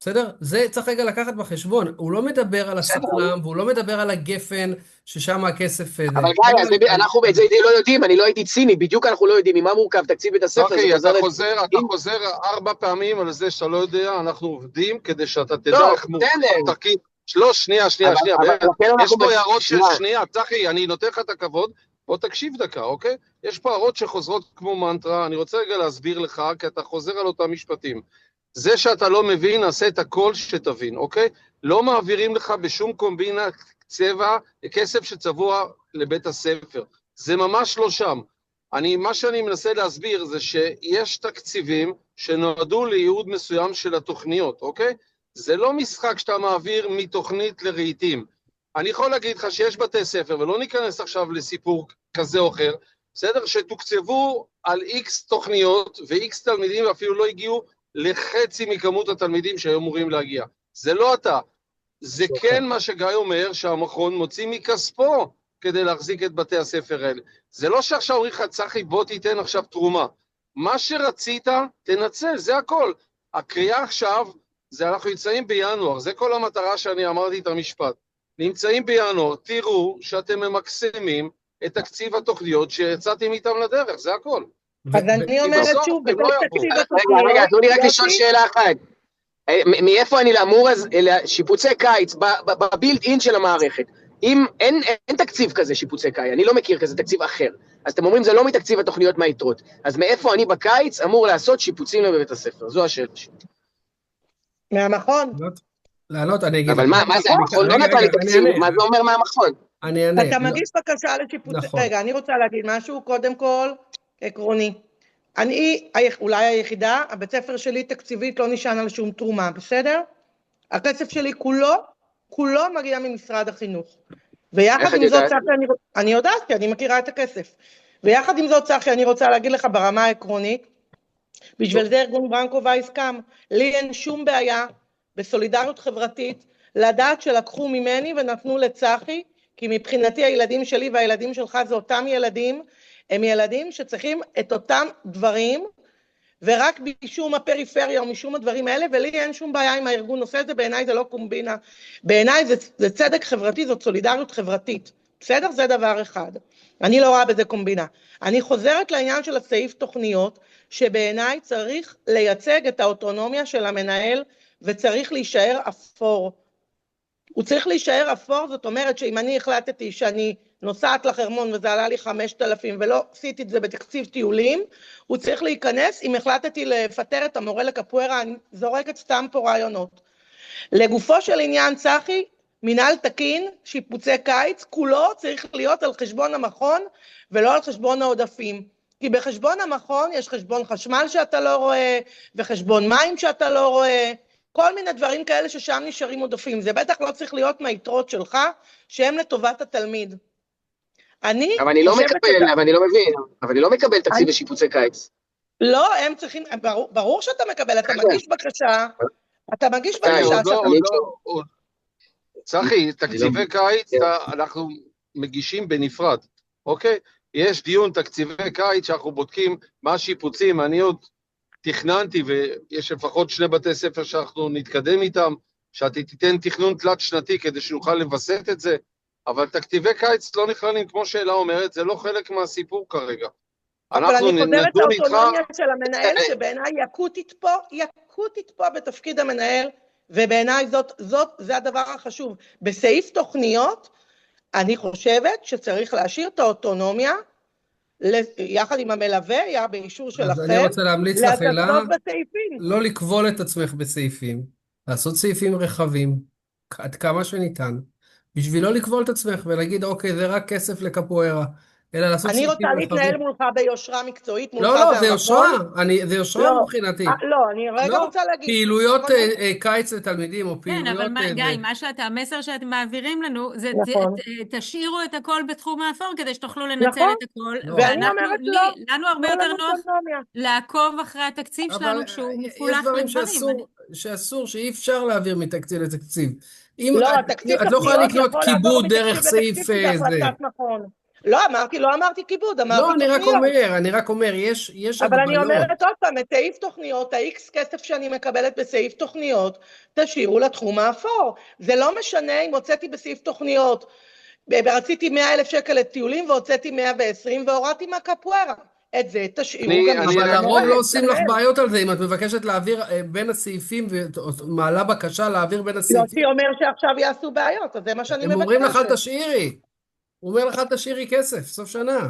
A: בסדר? זה צריך רגע לקחת בחשבון. הוא לא מדבר על הסכלם, והוא לא מדבר על הגפן, ששם הכסף...
G: אבל גיא, אנחנו את זה לא יודעים, אני לא הייתי ציני, בדיוק אנחנו לא יודעים ממה מורכב תקציב בית הספר.
H: אוקיי, אתה חוזר 4 פעמים על זה שאתה לא יודע, אנחנו עובדים כדי שאתה תדע איך מורכב תקציב. לא, שנייה. יש פה הערות של שנייה, צחי, אני נותן לך את הכבוד, בוא תקשיב דקה, אוקיי? יש פה הערות שחוזרות כמו מנטרה, אני רוצה רגע להסביר לך, כי אתה חוזר על אותם משפטים. זה שאתה לא מבין, עשה את הכל שתבין, אוקיי? לא מעבירים לך בשום קומבינה צבע, כסף שצבוע לבית הספר. זה ממש לא שם. מה שאני מנסה להסביר זה שיש תקציבים שנועדו לייעוד מסוים של התוכניות, אוקיי? זה לא משחק שאתה מעביר מתוכנית לרהיטים. אני יכול להגיד לך שיש בתי ספר, ולא ניכנס עכשיו לסיפור כזה או אחר, בסדר? שתוקצבו על X תוכניות ו-X תלמידים ואפילו לא הגיעו לחצי מכמות התלמידים שהיו אמורים להגיע. זה לא אתה. זה כן מה שגיא אומר שהמכון מוציא מכספו כדי להחזיק את בתי הספר האלה. זה לא שעכשיו אומרים לך, צחי, בוא תיתן עכשיו תרומה. מה שרצית, תנצל, זה הכל. הקריאה עכשיו, זה אנחנו נמצאים בינואר, זה כל המטרה שאני אמרתי את המשפט. נמצאים בינואר, תראו שאתם ממקסמים את תקציב התוכניות שיצאתם איתם לדרך, זה הכל.
B: אז אני אומרת שוב, בתוך תקציב התוכניות...
G: רגע, תנו לי רק לשאול שאלה אחת. מאיפה אני לאמור שיפוצי קיץ, בבילד אין של המערכת, אם אין תקציב כזה שיפוצי קיץ, אני לא מכיר כזה תקציב אחר, אז אתם אומרים זה לא מתקציב התוכניות מהיתרות, אז מאיפה אני בקיץ אמור לעשות שיפוצים לבית הספר? זו השאלה שלי.
B: מהמכון.
A: לעלות, אני אגיד.
G: אבל מה זה, המכון לא נתן לי תקציב, מה זה אומר מהמכון?
B: אתה מגיש בקשה לשיפוצי, רגע, אני רוצה להגיד משהו, קודם כל, עקרוני. אני אולי היחידה, הבית ספר שלי תקציבית לא נשען על שום תרומה, בסדר? הכסף שלי כולו מגיע ממשרד החינוך. ויחד עם זאת, אני יודעת, כי אני מכירה את הכסף. ויחד עם זאת, צחי, אני רוצה להגיד לך ברמה העקרונית, בשביל זה ארגון ברנקו וייס קם, לי אין שום בעיה בסולידריות חברתית, לדעת שלקחו ממני ונתנו לצחי, כי מבחינתי הילדים שלי והילדים שלך זה אותם ילדים, הם ילדים שצריכים את אותם דברים, ורק משום הפריפריה או משום הדברים האלה, ולי אין שום בעיה אם הארגון עושה את זה, בעיניי זה לא קומבינה, בעיניי זה צדק חברתי, זאת סולידריות חברתית, בסדר? זה דבר אחד. אני לא רואה בזה קומבינה. אני חוזרת לעניין של הסעיף תוכניות, שבעיניי צריך לייצג את האוטונומיה של המנהל, וצריך להישאר אפור. הוא צריך להישאר אפור, זאת אומרת שאם אני החלטתי שאני נוסעת לחרמון וזה עלה לי 5,000 ולא עשיתי את זה בתקציב טיולים, הוא צריך להיכנס. אם החלטתי לפטר את המורה לקפוארה, אני זורקת סתם פה רעיונות. לגופו של עניין, צחי, מנהל תקין, שיפוצי קיץ, כולו צריך להיות על חשבון המכון ולא על חשבון העודפים. כי בחשבון המכון יש חשבון חשמל שאתה לא רואה, וחשבון מים שאתה לא רואה, כל מיני דברים כאלה ששם נשארים עודפים. זה בטח לא צריך להיות מהיתרות שלך, שהם לטובת התלמיד.
G: אבל אני לא מקבל, אבל אני לא מבין, אבל אני לא מקבל תקציב לשיפוצי קיץ.
B: לא, הם צריכים, ברור שאתה מקבל, אתה מגיש בקשה, אתה מגיש בקשה.
H: צחי, תקציבי קיץ אנחנו מגישים בנפרד, אוקיי? יש דיון תקציבי קיץ שאנחנו בודקים מה השיפוצים, אני עוד תכננתי, ויש לפחות 2 בתי ספר שאנחנו נתקדם איתם, שאתה תיתן תכנון תלת שנתי כדי שנוכל לבסט את זה, אבל תקציבי קיץ לא נכללים, כמו שאלה אומרת, זה לא חלק מהסיפור כרגע.
B: אבל אני חוזרת לאוטונומיה של המנהל, שבעיניי יקותית פה בתפקיד המנהל, ובעיניי זה הדבר החשוב. בסעיף תוכניות, אני חושבת שצריך להשאיר את האוטונומיה, יחד עם המלווה, היה באישור שלכם,
A: אז אני רוצה להמליץ לך, אלה,
B: בסעיפים.
A: לא לקבול את עצמך בסעיפים, לעשות סעיפים רחבים, עד כמה שניתן, בשביל לא לקבול את עצמך ולהגיד, אוקיי, זה רק כסף לקפוארה, אלא לעשות
B: אני
A: סעיפים
B: רוצה
A: רחבים.
B: להתנהל מולך ביושרה מקצועית, מולך
A: לא, זה יושרה, זה יושרה מבחינתי.
B: לא, אני רגע רוצה להגיד.
A: פעילויות קיץ לתלמידים, או פעילויות...
C: כן, אבל גיא, המסר שאתם מעבירים לנו, זה תשאירו את הכל בתחום האפור, כדי שתוכלו לנצל את הכל.
B: ואני אומרת לא.
C: לנו הרבה יותר נוח לעקוב אחרי התקציב שלנו, כשהוא מפולח לדברים.
A: יש דברים שאסור, שאי אפשר להעביר מתקציב לתקציב.
B: לא, התקציב...
A: את לא יכולה לקנות כיבוד דרך סעיף זה.
B: לא אמרתי כיבוד, אמרתי
A: תוכניות. לא, אני רק אומר, יש הגבלות.
B: אבל אני אומרת עוד פעם, את סעיף תוכניות, ה-X כסף שאני מקבלת בסעיף תוכניות, תשאירו לתחום האפור. זה לא משנה אם הוצאתי בסעיף תוכניות, רציתי 100,000 שקל לטיולים, והוצאתי 120, והורדתי מהקפוארה. את זה תשאירו גם...
A: אבל לרוב לא עושים לך בעיות על זה, אם את מבקשת להעביר בין הסעיפים, ומעלה בקשה להעביר בין הסעיפים.
B: יוסי אומר שעכשיו יעשו בעיות, אז זה מה שאני מבקשת.
A: הם אומרים לך תשאירי. הוא אומר לך תשאירי כסף, סוף שנה.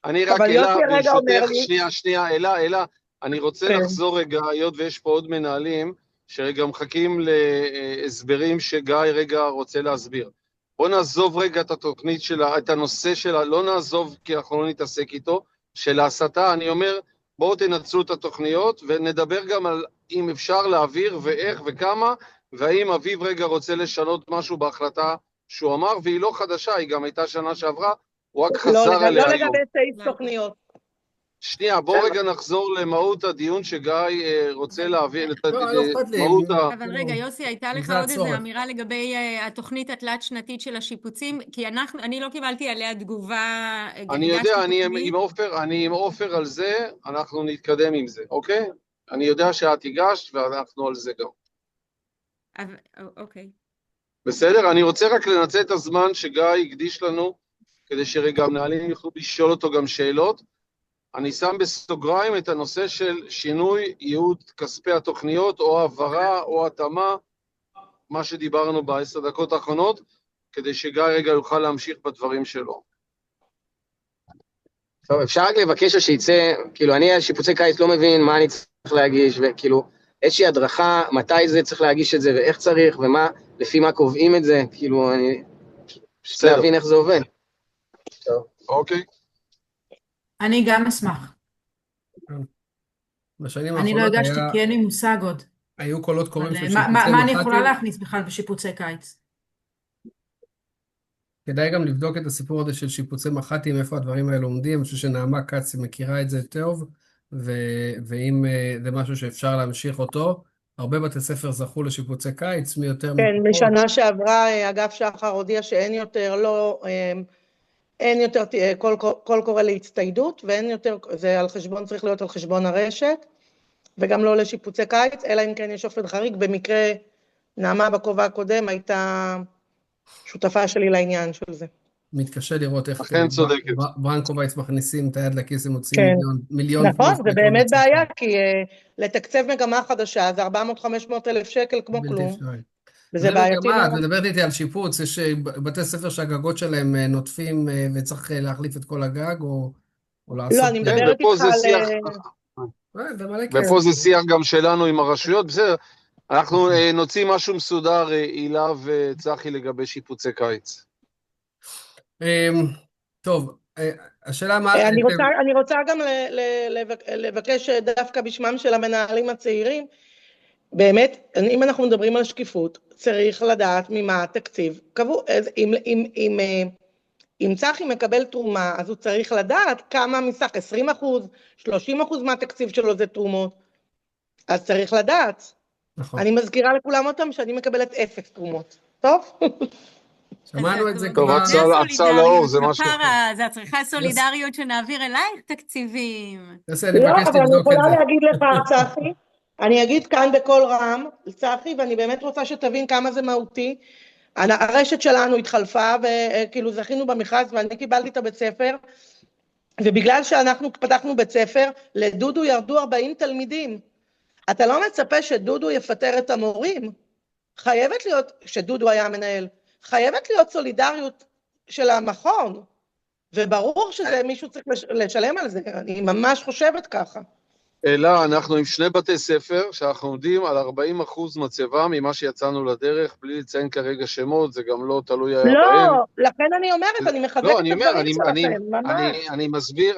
H: אני רק ברשותך, שנייה, אלה, אני רוצה לחזור רגע, היות ויש פה עוד מנהלים, שרגע מחכים להסברים שגיא רגע רוצה להסביר. בוא נעזוב רגע את התוכנית שלה, את הנושא שלה, לא נעזוב כי אנחנו לא נתעסק איתו, של ההסתה. אני אומר, בואו תנצלו את התוכניות, ונדבר גם על אם אפשר להעביר ואיך וכמה, והאם אביב רגע רוצה לשנות משהו בהחלטה שהוא אמר, והיא לא חדשה, היא גם הייתה שנה שעברה, הוא רק חזר עליה היום.
B: לא לגבי סעיף תוכניות.
H: שנייה, בואו רגע נחזור למהות הדיון שגיא רוצה להבין את מהות ה...
C: אבל רגע, יוסי, הייתה לך עוד איזו אמירה לגבי התוכנית התלת שנתית של השיפוצים, כי אני לא קיבלתי עליה תגובה...
H: אני יודע, אני עם עופר על זה, אנחנו נתקדם עם זה, אוקיי? אני יודע שאת הגשת ואנחנו על זה גם.
C: אוקיי.
H: בסדר, אני רוצה רק לנצל את הזמן שגיא הקדיש לנו, כדי שרגע המנהלים יוכלו לשאול אותו גם שאלות. אני שם בסוגריים את הנושא של שינוי ייעוד כספי התוכניות, או העברה או התאמה, מה שדיברנו ב10 דקות האחרונות, כדי שגיא רגע יוכל להמשיך בדברים שלו.
G: טוב, אפשר רק לבקש שיצא, כאילו אני על שיפוצי קיץ לא מבין מה אני צריך להגיש, וכאילו איזושהי הדרכה, מתי זה צריך להגיש את זה, ואיך צריך, ומה, לפי מה קובעים את זה, כאילו אני פשוט להבין איך זה עובד.
H: טוב. אוקיי.
F: אני גם אשמח. אני לא הגשתי כי אין לי מושג עוד.
A: היו קולות קוראים של שיפוצי מח"טים.
F: מה אני יכולה להכניס בכלל בשיפוצי קיץ?
A: כדאי גם לבדוק את הסיפור הזה של שיפוצי מח"טים, איפה הדברים האלה עומדים. אני חושב שנעמה כץ מכירה את זה טוב, ואם זה משהו שאפשר להמשיך אותו, הרבה בתי ספר זכו לשיפוצי קיץ, מי יותר...
B: כן, בשנה שעברה אגף שחר הודיע שאין יותר, לא... אין יותר קול קורא להצטיידות, ואין יותר, זה על חשבון, צריך להיות על חשבון הרשת, וגם לא לשיפוצי קיץ, אלא אם כן יש אופן חריג. במקרה, נעמה בכובע הקודם הייתה שותפה שלי לעניין של זה.
A: מתקשה לראות איך
H: אכן צודקת.
A: ברנקובייץ מכניסים את היד לכיס ומוציאים
B: כן.
A: מיליון
B: נכון,
A: פלוס
B: זה
A: בכל
B: באמת
A: בית ספר.
B: בעיה, כי לתקצב מגמה חדשה זה 400-500 אלף שקל כמו
A: בלתי
B: כלום,
A: אפשרי.
B: וזה
A: וזה
B: בעייתי
A: מגמה, את
B: מאוד.
A: מדברת איתי על שיפוץ, יש בתי ספר שהגגות שלהם נוטפים וצריך להחליף את כל הגג או לעשות...
B: לא, אני
H: כן,
B: מדברת
H: ופה
B: איתך
H: זה
B: על...
H: שיח,
A: זה מלא
H: ופה
A: כסף.
H: זה שיח גם שלנו עם הרשויות, בסדר. אנחנו נוציא משהו מסודר, הילה וצחי, לגבי שיפוצי קיץ.
A: טוב, השאלה מה...
B: אני רוצה גם לבקש דווקא בשמם של המנהלים הצעירים, באמת, אם אנחנו מדברים על שקיפות, צריך לדעת ממה התקציב קבוע. אם צחי מקבל תרומה, אז הוא צריך לדעת כמה מסך, 20%, 30% מהתקציב שלו זה תרומות, אז צריך לדעת.
A: נכון.
B: אני מזכירה לכולם אותם שאני מקבלת 0 תרומות. טוב?
A: שמענו את זה
H: טוב,
A: כבר.
H: הצעה לאור זה משהו.
C: זה הצריכה סולידריות שנעביר אלייך תקציבים.
A: אני
B: לא,
A: מבקש
B: אבל אני
A: לבדוק את
B: יכולה
A: זה.
B: להגיד לך, צחי, אני אגיד כאן בקול רם, צחי, ואני באמת רוצה שתבין כמה זה מהותי. הרשת שלנו התחלפה, וכאילו זכינו במכרז, ואני קיבלתי את הבית ספר, ובגלל שאנחנו פתחנו בית ספר, לדודו ירדו 40 תלמידים. אתה לא מצפה שדודו יפטר את המורים. חייבת להיות, שדודו היה המנהל, חייבת להיות סולידריות של המכון, וברור שזה מישהו צריך לשלם על זה, אני ממש חושבת ככה.
H: אלא אנחנו עם 2 בתי ספר, שאנחנו עומדים על 40% מצבה ממה שיצאנו לדרך, בלי לציין כרגע שמות, זה גם לא תלוי היה בהם.
B: לא, לכן אני אומרת, אני מחזקת
H: לא,
B: את
H: אני אומר,
B: הדברים שלכם, ממש.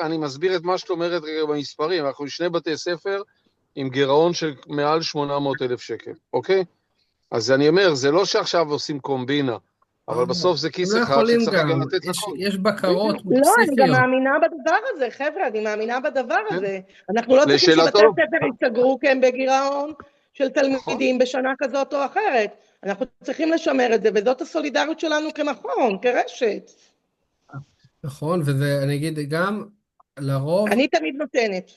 H: אני מסביר את מה שאת אומרת רגע במספרים, אנחנו עם 2 בתי ספר, עם גירעון של מעל 800,000 שקל, אוקיי? אז אני אומר, זה לא שעכשיו עושים קומבינה, אבל בסוף זה כיס אחד שצריך גם לתת לכל.
A: יש בקרות
B: לא, אני גם
A: ספריות.
B: מאמינה בדבר הזה, חבר'ה, אני מאמינה בדבר הזה. אנחנו לא צריכים שבתי
H: לשאלתו.
B: ספר ייסגרו כי הם בגירעון של תלמידים בשנה כזאת או אחרת. אנחנו צריכים לשמר את זה, וזאת הסולידריות שלנו כמכון, כרשת.
A: נכון, וזה, אני אגיד גם, לרוב,
B: אני תמיד נותנת.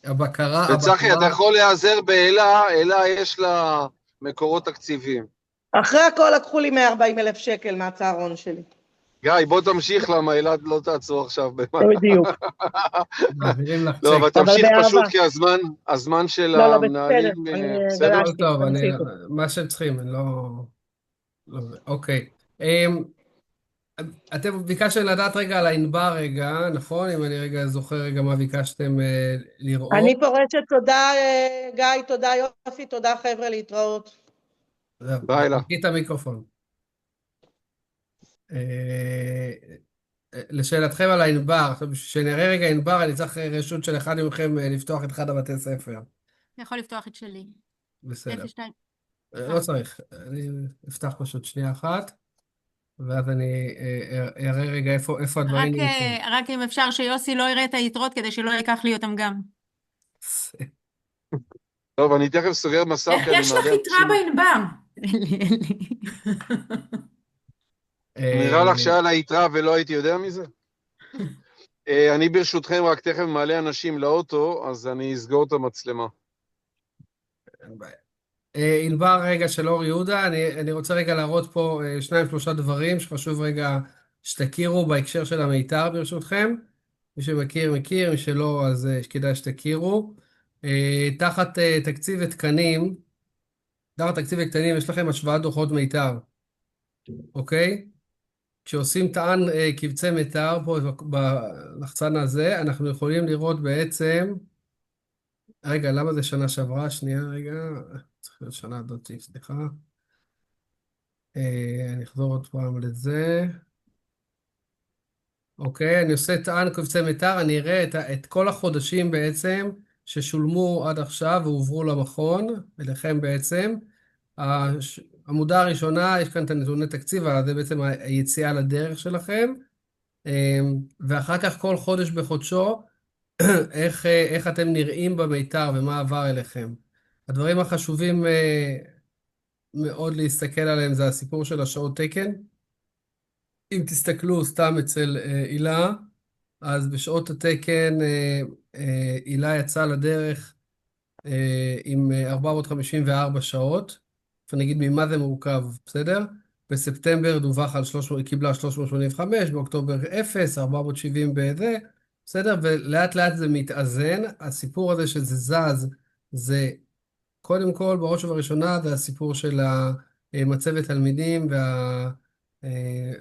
A: הבקרה...
H: וצחי, אתה יכול להיעזר באלה, אלה יש לה מקורות תקציביים.
B: אחרי הכל לקחו לי 140,000 שקל מהצהרון שלי.
H: גיא, בוא תמשיך למה אלעד לא תעצור עכשיו.
B: בדיוק.
A: מעבירים לך
H: לא, אבל
A: צ'ק.
H: תמשיך
B: באהבה.
H: פשוט כי הזמן של
B: לא,
H: המנהלים...
B: בסדר, אני
H: בסדר?
B: גלשתי.
A: טוב,
B: תמשיכו.
A: מה שהם צריכים, אני לא... אוקיי. אתם ביקשתם לדעת רגע על הענבר רגע, נכון? אם אני רגע זוכר רגע מה ביקשתם לראות.
B: אני פורשת, תודה גיא, תודה יוסי, תודה חבר'ה, להתראות.
H: ביי לה.
A: תקחי את המיקרופון. לשאלתכם על הענבר, עכשיו בשביל שנראה רגע ענבר, אני צריך רשות של אחד מכם לפתוח את אחד הבתי ספר.
C: אתה יכול לפתוח את שלי.
A: בסדר.
C: 02.
A: לא צריך, אני אפתח פשוט שנייה אחת, ואז אני אראה רגע איפה הדברים נמצאים.
C: רק אם אפשר שיוסי לא יראה את היתרות כדי שלא ייקח לי אותם גם.
H: טוב, אני תכף סוגר מסך.
F: איך יש לך יתרה בענבר?
C: אין לי.
H: נראה לך שהיה לה יתרה ולא הייתי יודע מזה? אני ברשותכם רק תכף מעלה אנשים לאוטו, אז אני אסגור את המצלמה.
A: אין בעיה. ענבר רגע של אור יהודה, אני רוצה רגע להראות פה 2-3 דברים שחשוב רגע שתכירו בהקשר של המיתר ברשותכם. מי שמכיר מכיר, מי שלא אז כדאי שתכירו. תחת תקציב ותקנים, תחת תקציב ותקנים יש לכם השוואת דוחות מיתר, אוקיי? כשעושים טען קבצי מיתר פה בלחצן הזה, אנחנו יכולים לראות בעצם, רגע, למה זה שנה שעברה? שנייה, רגע, צריך להיות שנה דוטי, סליחה. אני אחזור עוד פעם לזה. אוקיי, אני עושה טען קבצי מיתר, אני אראה את כל החודשים בעצם ששולמו עד עכשיו והועברו למכון, אליכם בעצם. העמודה הראשונה, יש כאן את הנתוני תקציב, אבל זה בעצם היציאה לדרך שלכם. ואחר כך כל חודש בחודשו, איך אתם נראים במיתר ומה עבר אליכם. הדברים החשובים מאוד להסתכל עליהם זה הסיפור של השעות תקן. אם תסתכלו סתם אצל הילה, אז בשעות התקן הילה יצאה לדרך עם 454 שעות, ונגיד ממה זה מורכב, בסדר? בספטמבר דווח על 300, היא קיבלה 385, באוקטובר 0, 470 בזה, בסדר? ולאט לאט זה מתאזן. הסיפור הזה שזה זז, זה קודם כל, בראש ובראשונה, זה הסיפור של מצבת תלמידים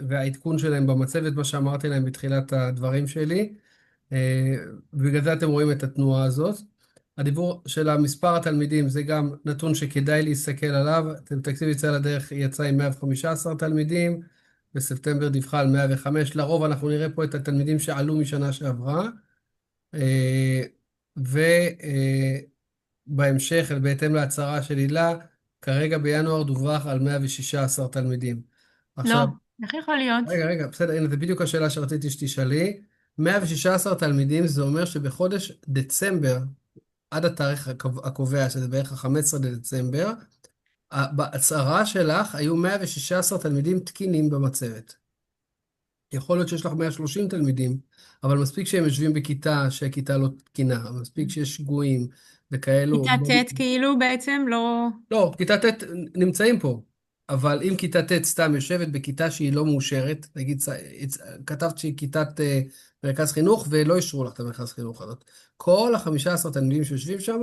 A: והעדכון שלהם במצבת, מה שאמרתי להם בתחילת הדברים שלי. בגלל זה אתם רואים את התנועה הזאת. הדיבור של המספר התלמידים זה גם נתון שכדאי להסתכל עליו. תקציב יציאה לדרך יצא עם 115 תלמידים, בספטמבר דיווחה על 105. לרוב אנחנו נראה פה את התלמידים שעלו משנה שעברה, ובהמשך, בהתאם להצהרה של הילה, כרגע בינואר דווח על 116 תלמידים.
C: לא,
A: עכשיו,
C: איך יכול להיות?
A: רגע, בסדר, הנה, זה בדיוק השאלה שרציתי שתשאלי. 116 תלמידים, זה אומר שבחודש דצמבר, עד התאריך הקובע, שזה בערך ה-15 לדצמבר, בהצהרה שלך היו 116 תלמידים תקינים במצבת. יכול להיות שיש לך 130 תלמידים, אבל מספיק שהם יושבים בכיתה שהכיתה לא תקינה, מספיק שיש שגויים וכאלו.
C: כיתה ט' כאילו בעצם לא...
A: לא, כיתה ט' נמצאים פה, אבל אם כיתה ט' סתם יושבת בכיתה שהיא לא מאושרת, נגיד, כתבת שהיא כיתת מרכז חינוך ולא אישרו לך את המרכז חינוך הזאת, כל ה-15 תלמידים שיושבים שם,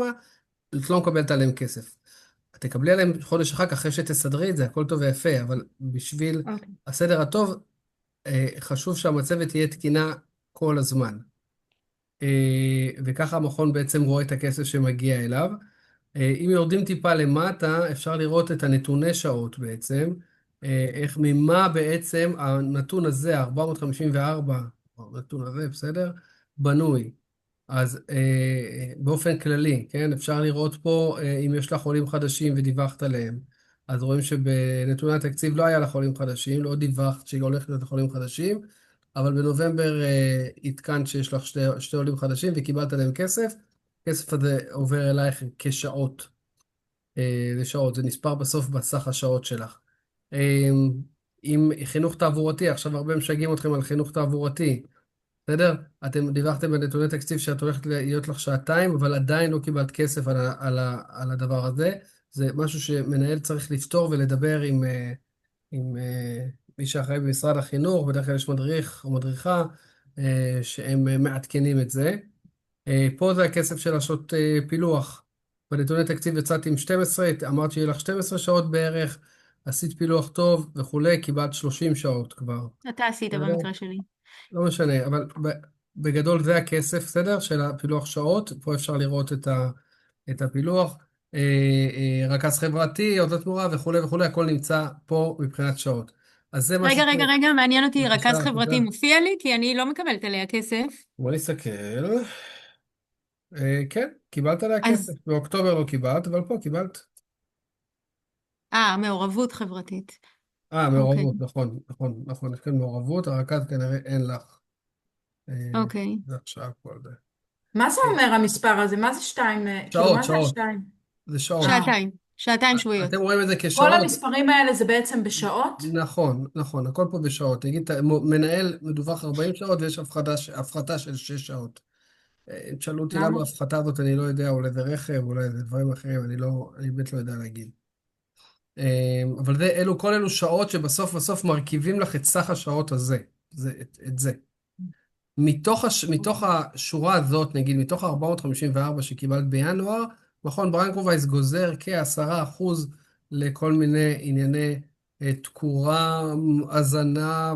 A: את לא מקבלת עליהם כסף. את תקבלי עליהם חודש אחר שתסדרי את זה, הכל טוב ויפה, אבל בשביל הסדר הטוב, חשוב שהמצבת תהיה תקינה כל הזמן. וככה המכון בעצם רואה את הכסף שמגיע אליו. אם יורדים טיפה למטה, אפשר לראות את הנתוני שעות בעצם, איך ממה בעצם הנתון הזה, 454, הנתון הזה, בסדר? בנוי. אז באופן כללי, כן, אפשר לראות פה, אם יש לך עולים חדשים ודיווחת עליהם, אז רואים שבנתוני התקציב לא היה לך עולים חדשים, לא דיווחת שהיא הולכת להיות עולים חדשים, אבל בנובמבר התקנת שיש לך שתי עולים חדשים וקיבלת עליהם כסף. הכסף הזה עובר אלייך כשעות, לשעות, זה נספר בסוף בסך השעות שלך. עם חינוך תעבורתי, עכשיו הרבה משגעים אתכם על חינוך תעבורתי, בסדר? אתם דיווחתם בנתוני תקציב שאת הולכת להיות לך שעתיים, אבל עדיין לא קיבלת כסף על הדבר הזה. זה משהו שמנהל צריך לפתור ולדבר עם מי שאחראי במשרד החינוך, בדרך כלל יש מדריך או מדריכה שהם מעדכנים את זה. פה זה הכסף של השעות פילוח. בנתוני תקציב יצאתי עם 12, אמרת שיהיה לך 12 שעות בערך, עשית פילוח טוב וכולי, קיבלת 30 שעות כבר.
C: אתה עשית במקרה שלי.
A: לא משנה, אבל בגדול זה הכסף, בסדר? של הפילוח שעות, פה אפשר לראות את הפילוח. רכז חברתי, עוז לתמורה וכולי וכולי, הכל נמצא פה מבחינת שעות. אז זה מה
C: רגע, מעניין אותי,
A: בבקשה,
C: רכז חברתי
A: תודה.
C: מופיע לי, כי אני לא מקבלת עליה כסף.
A: בוא נסתכל. כן, קיבלת עליה
C: אז,
A: כסף. באוקטובר לא קיבלת, אבל פה קיבלת.
C: מעורבות חברתית.
A: מעורבות, נכון, יש כאן מעורבות, הרכז כנראה אין לך.
C: אוקיי.
A: זה עכשיו כל זה.
F: מה זה אומר המספר הזה? מה זה שתיים? כאילו, מה זה
A: שעות,
F: השתיים?
A: זה שעות.
C: שעתיים שבועיות.
A: אתם רואים את זה
F: כל
A: כשעות.
F: המספרים האלה זה בעצם בשעות?
A: נכון, הכל פה בשעות. נגיד, מנהל מדווח 40 שעות ויש הפחתה של 6 שעות. תשאלו אותי למה ההפחתה הזאת, אני לא יודע, אולי זה רכב, אולי זה דברים אחרים, אני באמת לא יודע להגיד. אבל כל אלו שעות שבסוף מרכיבים לך את סך השעות הזה, את זה. מתוך השורה הזאת, נגיד, מתוך 454 שקיבלת בינואר, מכון ברנקו-וייס גוזר כ10% לכל מיני ענייני תקורה, הזנה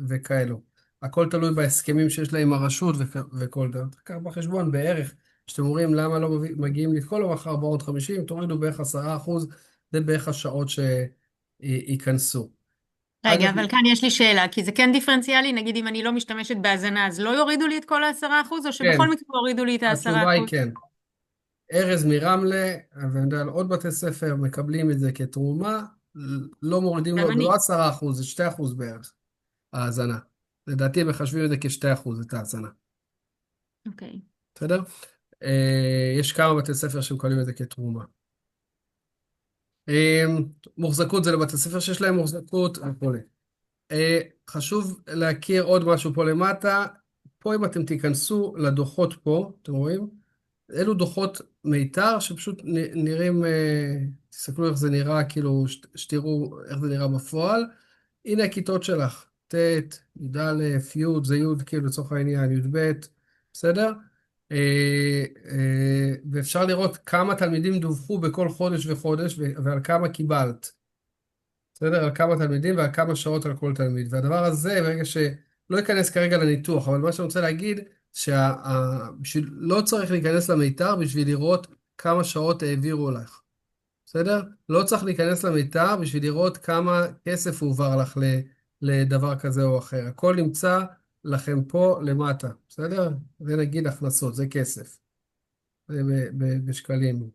A: וכאלו. הכל תלוי בהסכמים שיש להם עם הרשות וכל זה. תקח בחשבון בערך, שאתם אומרים למה לא מגיעים לי כל המחר 450, תורידו בערך 10%, זה בערך השעות שייכנסו.
C: רגע, אבל כאן יש לי שאלה, כי זה כן דיפרנציאלי, נגיד אם אני לא משתמשת בהזנה, אז לא יורידו לי את כל ה10%, או שבכל מקרה יורידו לי את ה10%?
A: התשובה היא כן. ארז מרמלה, ואני יודע על עוד בתי ספר, מקבלים את זה כתרומה, לא מורידים לו, לא 10%, זה 2% בערך, ההזנה. לדעתי הם מחשבים את זה כ2%, את ההזנה.
C: אוקיי.
A: בסדר? יש כמה בתי ספר שמקבלים את זה כתרומה. מוחזקות זה לבתי ספר שיש להם מוחזקות וכו'. חשוב להכיר עוד משהו פה למטה. פה אם אתם תיכנסו לדוחות פה, אתם רואים? אלו דוחות מיתר שפשוט נראים, תסתכלו איך זה נראה, כאילו שתראו איך זה נראה בפועל. הנה הכיתות שלך, ט', י"א, י', זה י', כאילו לצורך העניין, י"ב, בסדר? ואפשר לראות כמה תלמידים דווחו בכל חודש וחודש ועל כמה קיבלת. בסדר? על כמה תלמידים ועל כמה שעות על כל תלמיד. והדבר הזה, ברגע שלא אכנס כרגע לניתוח, אבל מה שאני רוצה להגיד, לא צריך להיכנס למיתר בשביל לראות כמה שעות העבירו לך. בסדר? לא צריך להיכנס למיתר בשביל לראות כמה כסף הועבר לך לדבר כזה או אחר. הכל נמצא לכם פה למטה. בסדר? זה נגיד הכנסות, זה כסף. זה בשקלים,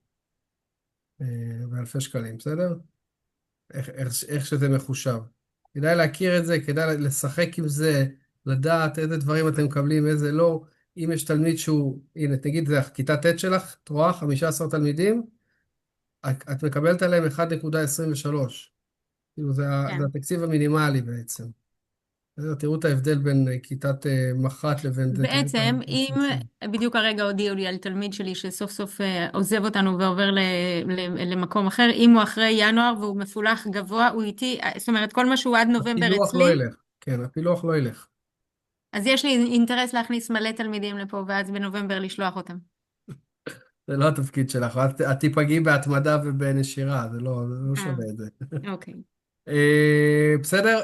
A: באלפי שקלים, בסדר? איך שזה מחושב. כדאי להכיר את זה, כדאי לשחק עם זה, לדעת איזה דברים אתם מקבלים, איזה לא. אם יש תלמיד שהוא, הנה, תגיד, זה כיתה ט' שלך, את רואה 15 תלמידים, את מקבלת עליהם 1.23. כאילו, זה
C: כן.
A: התקציב המינימלי בעצם. תראו את ההבדל בין כיתת מח"ט לבין...
C: בעצם, אם בדיוק הרגע הודיעו לי על תלמיד שלי שסוף סוף עוזב אותנו ועובר למקום אחר, אם הוא אחרי ינואר והוא מפולח גבוה, הוא איתי, זאת אומרת, כל מה שהוא עד נובמבר
A: הפילוח
C: אצלי,
A: לא ילך. כן, הפילוח לא ילך.
C: אז יש לי אינטרס להכניס מלא תלמידים לפה, ואז בנובמבר לשלוח אותם.
A: זה לא התפקיד שלך, את תיפגעי בהתמדה ובנשירה, זה לא שווה את זה.
C: אוקיי.
A: בסדר?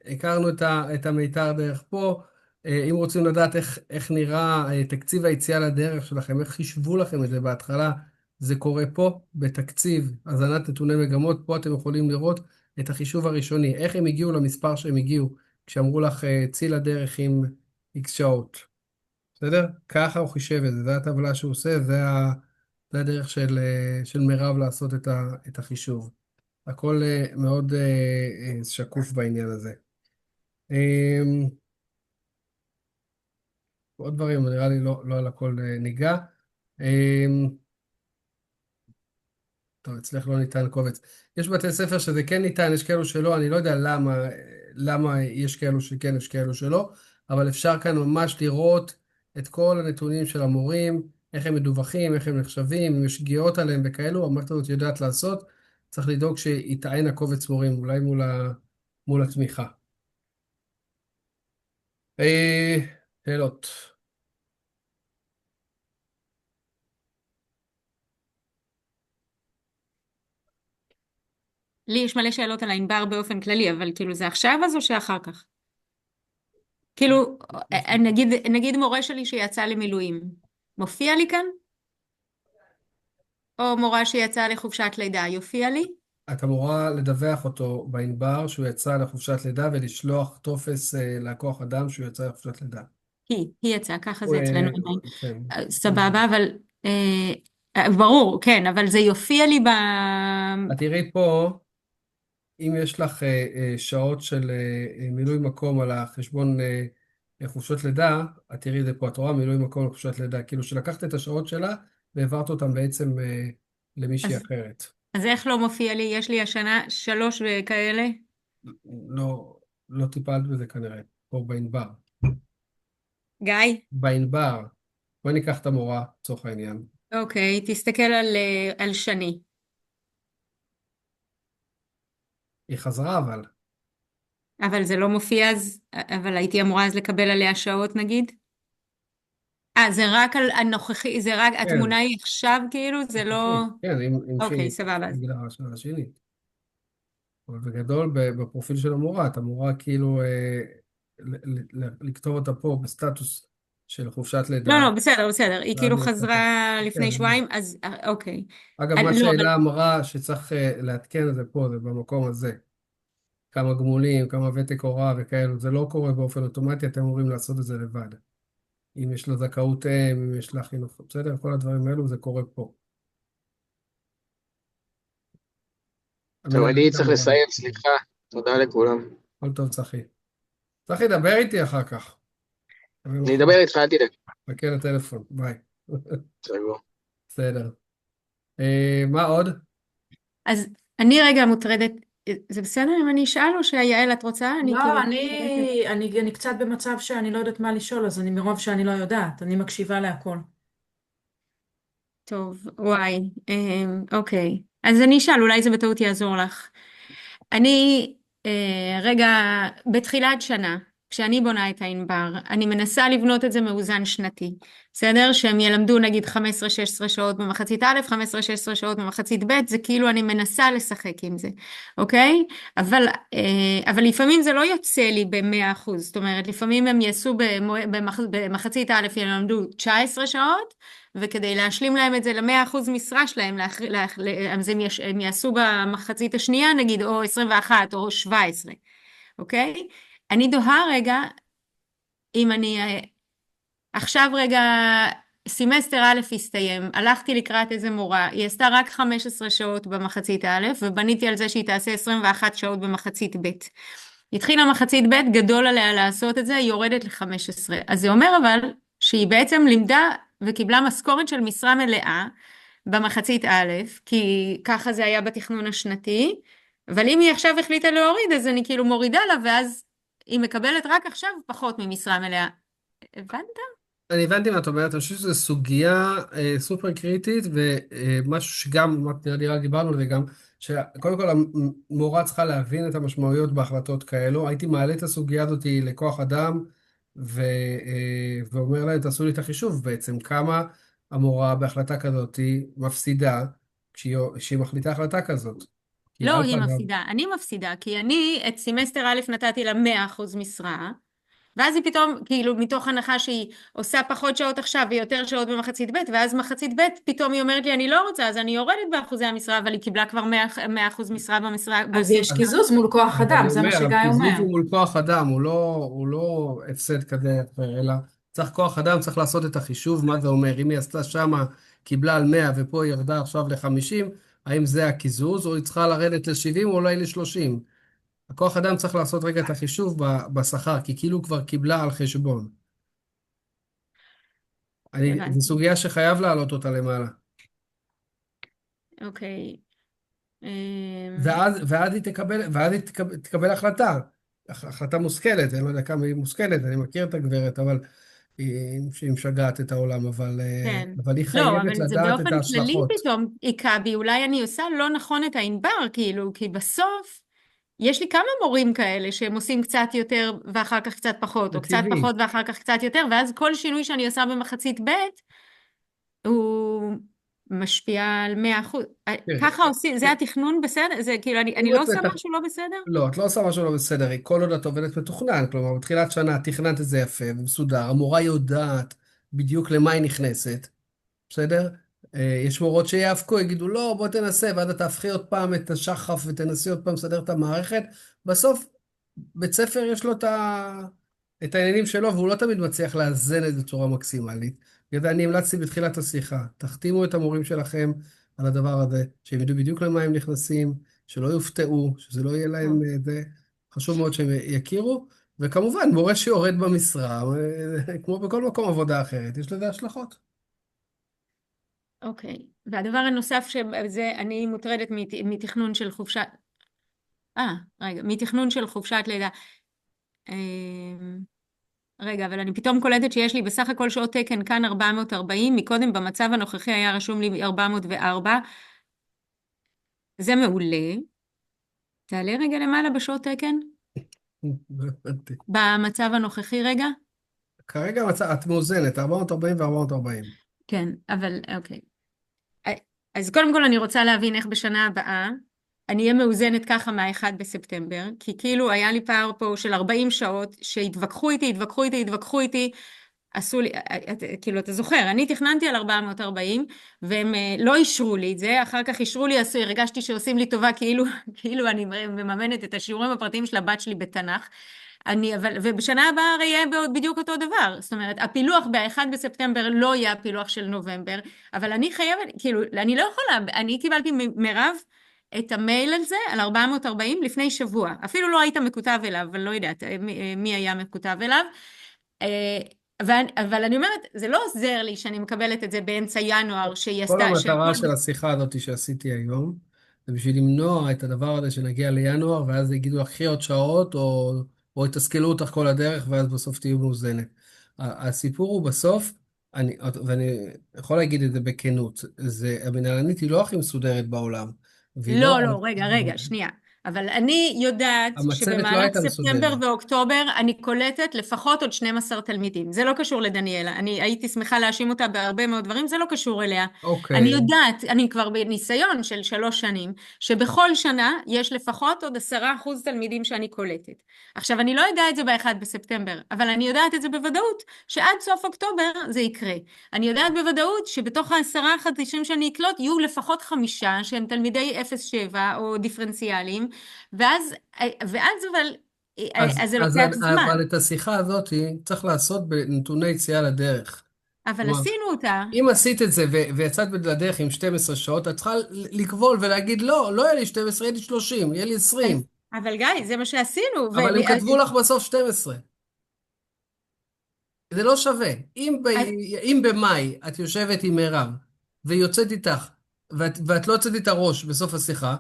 A: הכרנו את המיתר דרך פה. אם רוצים לדעת איך נראה תקציב היציאה לדרך שלכם, איך חישבו לכם את זה בהתחלה, זה קורה פה בתקציב הזנת נתוני מגמות. פה אתם יכולים לראות את החישוב הראשוני, איך הם הגיעו למספר שהם הגיעו, כשאמרו לך צאי לדרך עם X שעות. בסדר? ככה הוא חישב את זה, זה הטבלה שהוא עושה, זה הדרך של מירב לעשות את החישוב. הכל מאוד שקוף בעניין הזה. עוד דברים, נראה לי לא על הכל ניגע. טוב, אצלך לא ניתן קובץ. יש בתי ספר שזה כן ניתן, יש כאלו שלא, אני לא יודע למה יש כאלו שכן, יש כאלו שלא, אבל אפשר כאן ממש לראות את כל הנתונים של המורים, איך הם מדווחים, איך הם נחשבים, אם יש שגיאות עליהם וכאלו, המערכת הזאת יודעת לעשות. צריך לדאוג שיטען הקובץ מורים, אולי מול התמיכה. שאלות.
C: לי יש מלא שאלות על הענבר באופן כללי, אבל כאילו זה עכשיו אז או שאחר כך? כאילו, נגיד מורה שלי שיצא למילואים, מופיע לי כאן? או מורה שיצאה לחופשת לידה, יופיע לי?
A: את אמורה לדווח אותו בענבר שהוא יצא לחופשת לידה ולשלוח טופס לכוח אדם שהוא יצא לחופשת לידה.
C: היא יצאה, ככה זה אצלנו.
A: כן.
C: סבבה, אבל ברור, כן, אבל זה יופיע לי
A: את תראי פה, אם יש לך שעות של מילוי מקום על החשבון חופשות לידה, את תראי את זה פה, את רואה מילוי מקום על חופשת לידה, כאילו שלקחת את השעות שלה והעברת אותן בעצם למישהי אחרת.
C: אז איך לא מופיע לי? יש לי השנה 3 וכאלה?
A: לא טיפלת בזה כנראה, פה בענבר.
C: גיא?
A: בענבר. בואי ניקח את המורה, לצורך העניין.
C: אוקיי, תסתכל על שני.
A: היא חזרה אבל.
C: אבל זה לא מופיע אז, אבל הייתי אמורה אז לקבל עליה שעות נגיד? זה רק על הנוכחי, זה רק,
A: כן.
C: התמונה היא עכשיו כאילו, זה לא...
A: כן,
C: אוקיי, סבבה.
A: של השני. אבל בגדול, בפרופיל של המורה, את אמורה כאילו לכתוב אותה פה בסטטוס של חופשת לידה.
C: לא, בסדר, היא כאילו חזרה לפני שבועיים, אז אוקיי.
A: אגב, מה שאלה אמרה שצריך לעדכן את זה פה, זה במקום הזה. כמה גמולים, כמה ותק הוראה וכאלו, זה לא קורה באופן אוטומטי, אתם אמורים לעשות את זה לבד. אם יש לו זכאות אם יש לה חינוך, בסדר? כל הדברים האלו, זה קורה פה.
G: טוב, אני צריך לסיים, סליחה. תודה לכולם.
A: כל טוב, צחי. צחי, דבר איתי אחר כך.
G: אני אדבר איתך, אל תדאג.
A: חכה לטלפון, ביי.
G: סגור.
A: בסדר. מה עוד?
C: אז אני רגע מוטרדת, זה בסדר אם אני אשאל או שיעל את רוצה? אני כאילו...
F: לא, אני קצת במצב שאני לא יודעת מה לשאול, אז אני מרוב שאני לא יודעת, אני מקשיבה להכל.
C: טוב, וואי, אוקיי. אז אני אשאל, אולי זה בטעות יעזור לך. אני, רגע, בתחילת שנה, כשאני בונה את הענבר, אני מנסה לבנות את זה מאוזן שנתי. בסדר? שהם ילמדו נגיד 15-16 שעות במחצית א', 15-16 שעות במחצית ב', זה כאילו אני מנסה לשחק עם זה, אוקיי? אבל לפעמים זה לא יוצא לי ב100%, זאת אומרת, לפעמים הם יעשו במחצית א', ילמדו 19 שעות, וכדי להשלים להם את זה ל100% משרה שלהם, אז הם יעשו במחצית השנייה נגיד, או 21 או 17, אוקיי? אני דוהה רגע, אם אני... עכשיו רגע, סמסטר א' הסתיים, הלכתי לקראת איזה מורה, היא עשתה רק 15 שעות במחצית א', ובניתי על זה שהיא תעשה 21 שעות במחצית ב'. התחילה מחצית ב', גדול עליה לעשות את זה, היא יורדת ל-15. אז זה אומר אבל שהיא בעצם לימדה וקיבלה משכורת של משרה מלאה במחצית א', כי ככה זה היה בתכנון השנתי, אבל אם היא עכשיו החליטה להוריד, אז אני כאילו מורידה לה, ואז היא מקבלת רק עכשיו פחות ממשרה מלאה. הבנת?
A: אני הבנתי מה את אומרת, אני חושב שזו סוגיה סופר קריטית, ומשהו שגם, נראה לי רק דיברנו על זה גם, שקודם כל המורה צריכה להבין את המשמעויות בהחלטות כאלו. הייתי מעלה את הסוגיה הזאת לכוח אדם, ואומר להם, תעשו לי את החישוב בעצם, כמה המורה בהחלטה כזאת מפסידה כשהיא מחליטה החלטה כזאת. כי
C: לא,
A: על
C: היא
A: פניו,
C: מפסידה. אני מפסידה, כי אני את סמסטר א' נתתי לה 100% משרה, ואז היא פתאום, כאילו, מתוך הנחה שהיא עושה פחות שעות עכשיו ויותר שעות במחצית ב', ואז מחצית ב', פתאום היא אומרת לי, אני לא רוצה, אז אני יורדת באחוזי המשרה, אבל היא קיבלה כבר 100% משרה במשרה.
F: אז יש קיזוז מול כוח
A: אז
F: אדם,
A: אני
F: זה מה
A: אומר,
F: שגיא
A: הקיזוז
F: אומר.
A: הוא מול כוח אדם, הוא לא הפסד כזה, אלא צריך כוח אדם, צריך לעשות את החישוב, מה זה אומר, אם היא עשתה שמה, קיבלה על 100 ופה היא ירדה עכשיו ל-50, האם זה הקיזוז, או היא צריכה לרדת ל-70 או אולי ל-30. הכוח אדם צריך לעשות רגע את החישוב בשכר, כי כאילו כבר קיבלה על חשבון. זו
C: הבנתי.
A: סוגיה שחייב להעלות אותה למעלה.
C: אוקיי.
A: ואז היא תקבל החלטה, החלטה מושכלת, אני לא יודע כמה היא מושכלת, אני מכיר את הגברת, אבל שהיא משגעת את העולם,
C: כן.
A: אבל היא
C: לא,
A: חייבת
C: אבל זה
A: לדעת את
C: באופן כללי
A: ההשלכות.
C: פתאום היכה בי, אולי אני עושה לא נכון את הענבר, כאילו, כי בסוף יש לי כמה מורים כאלה שהם עושים קצת יותר ואחר כך קצת פחות,
A: זה
C: או קצת
A: טבעי.
C: פחות ואחר כך קצת יותר, ואז כל שינוי שאני עושה במחצית ב' הוא משפיע על 100%.
A: תראי,
C: ככה עושים, זה התכנון בסדר? זה כאילו, אני
A: אם
C: לא
A: את
C: עושה
A: מתכ-
C: משהו לא בסדר?
A: לא, את לא עושה משהו לא בסדר, כל עוד את עובדת מתוכנן, כלומר, בתחילת שנה תכננת את זה יפה ומסודר, המורה יודעת בדיוק למה היא נכנסת, בסדר? יש מורות שיאבקו, יגידו, לא, בוא תנסה, ואז את תהפכי עוד פעם את השחף ותנסי עוד פעם לסדר את המערכת. בסוף, בית ספר יש לו את העניינים שלו, והוא לא תמיד מצליח לאזן את זה בצורה מקסימלית. בגלל זה אני המלצתי בתחילת השיחה, תחתימו את המורים שלכם על הדבר הזה, שהם ידעו בדיוק למה הם נכנסים, שלא יופתעו, שזה לא יהיה להם זה. חשוב מאוד שהם יכירו, וכמובן, מורה שיורד במשרה, כמו בכל מקום עבודה אחרת, יש לזה השלכות.
C: אוקיי. והדבר הנוסף שזה, אני מוטרדת מתכנון של חופשת, מתכנון של חופשת לידה. רגע, אבל אני פתאום קולטת שיש לי בסך הכל שעות תקן כאן 440, מקודם במצב הנוכחי היה רשום לי 404. זה מעולה. תעלה רגע למעלה בשעות תקן,
A: לא הבנתי.
C: במצב הנוכחי רגע.
A: כרגע את מאוזנת, 440 ו-440.
C: כן, אבל אוקיי. אז קודם כל אני רוצה להבין איך בשנה הבאה אני אהיה מאוזנת ככה מה-1 בספטמבר, כי כאילו היה לי פער פה של 40 שעות שהתווכחו איתי, עשו לי, כאילו אתה זוכר, אני תכננתי על 440 והם לא אישרו לי את זה, אחר כך אישרו לי, הרגשתי שעושים לי טובה כאילו אני מממנת את השיעורים הפרטיים של הבת שלי בתנ"ך, ובשנה הבאה הרי יהיה בדיוק אותו דבר, זאת אומרת, הפילוח ב-1 בספטמבר לא יהיה הפילוח של נובמבר, אבל אני חייבת, כאילו, אני לא יכולה, אני קיבלתי מרב את המייל על זה, על 440 לפני שבוע, אפילו לא היית מקוטב אליו, אבל לא יודעת מי היה מקוטב אליו, אבל אני אומרת, זה לא עוזר לי שאני מקבלת את זה באמצע ינואר, שהיא
A: כל
C: עשתה,
A: המטרה של השיחה הזאת שעשיתי היום, זה בשביל למנוע את הדבר הזה שנגיע לינואר, ואז יגידו לך, קחי עוד שעות, או יתסכלו אותך כל הדרך, ואז בסוף תהיו מאוזנת. הסיפור הוא בסוף, ואני יכול להגיד את זה בכנות, המנהלנית היא לא הכי מסודרת בעולם, והיא לא...
C: לא, לא, רגע, שנייה. אבל אני יודעת
A: המצבת לא
C: שבמהלך
A: הייתה
C: ספטמבר
A: מסודרת.
C: ואוקטובר אני קולטת לפחות עוד 12 תלמידים. זה לא קשור לדניאלה. אני הייתי שמחה להאשים אותה בהרבה מאוד דברים, זה לא קשור אליה. אני
A: אוקיי.
C: יודעת, אני כבר בניסיון של 3 שנים, שבכל שנה יש לפחות עוד 10% תלמידים שאני קולטת. עכשיו, אני לא יודעת את זה ב-1 בספטמבר, אבל אני יודעת את זה בוודאות, שעד סוף אוקטובר זה יקרה. אני יודעת בוודאות שבתוך ה10 חודשים שאני אקלוט יהיו לפחות 5 שהם תלמידי 0-7 או דיפרנציאליים, ואז אבל אז זה לוקח זמן.
A: אבל את השיחה הזאת צריך לעשות בנתוני יציאה לדרך.
C: אבל
A: כלומר,
C: עשינו אותה.
A: אם עשית את זה ויצאת לדרך עם 12 שעות, את צריכה לקבול ולהגיד, לא, לא יהיה לי 12, יהיה לי 30, יהיה לי 20.
C: אבל גיא, זה מה שעשינו.
A: אבל הם כתבו לך בסוף 12. זה לא שווה. אם במאי את יושבת עם מירב ויוצאת איתך, ואת לא יוצאת איתה ראש בסוף השיחה,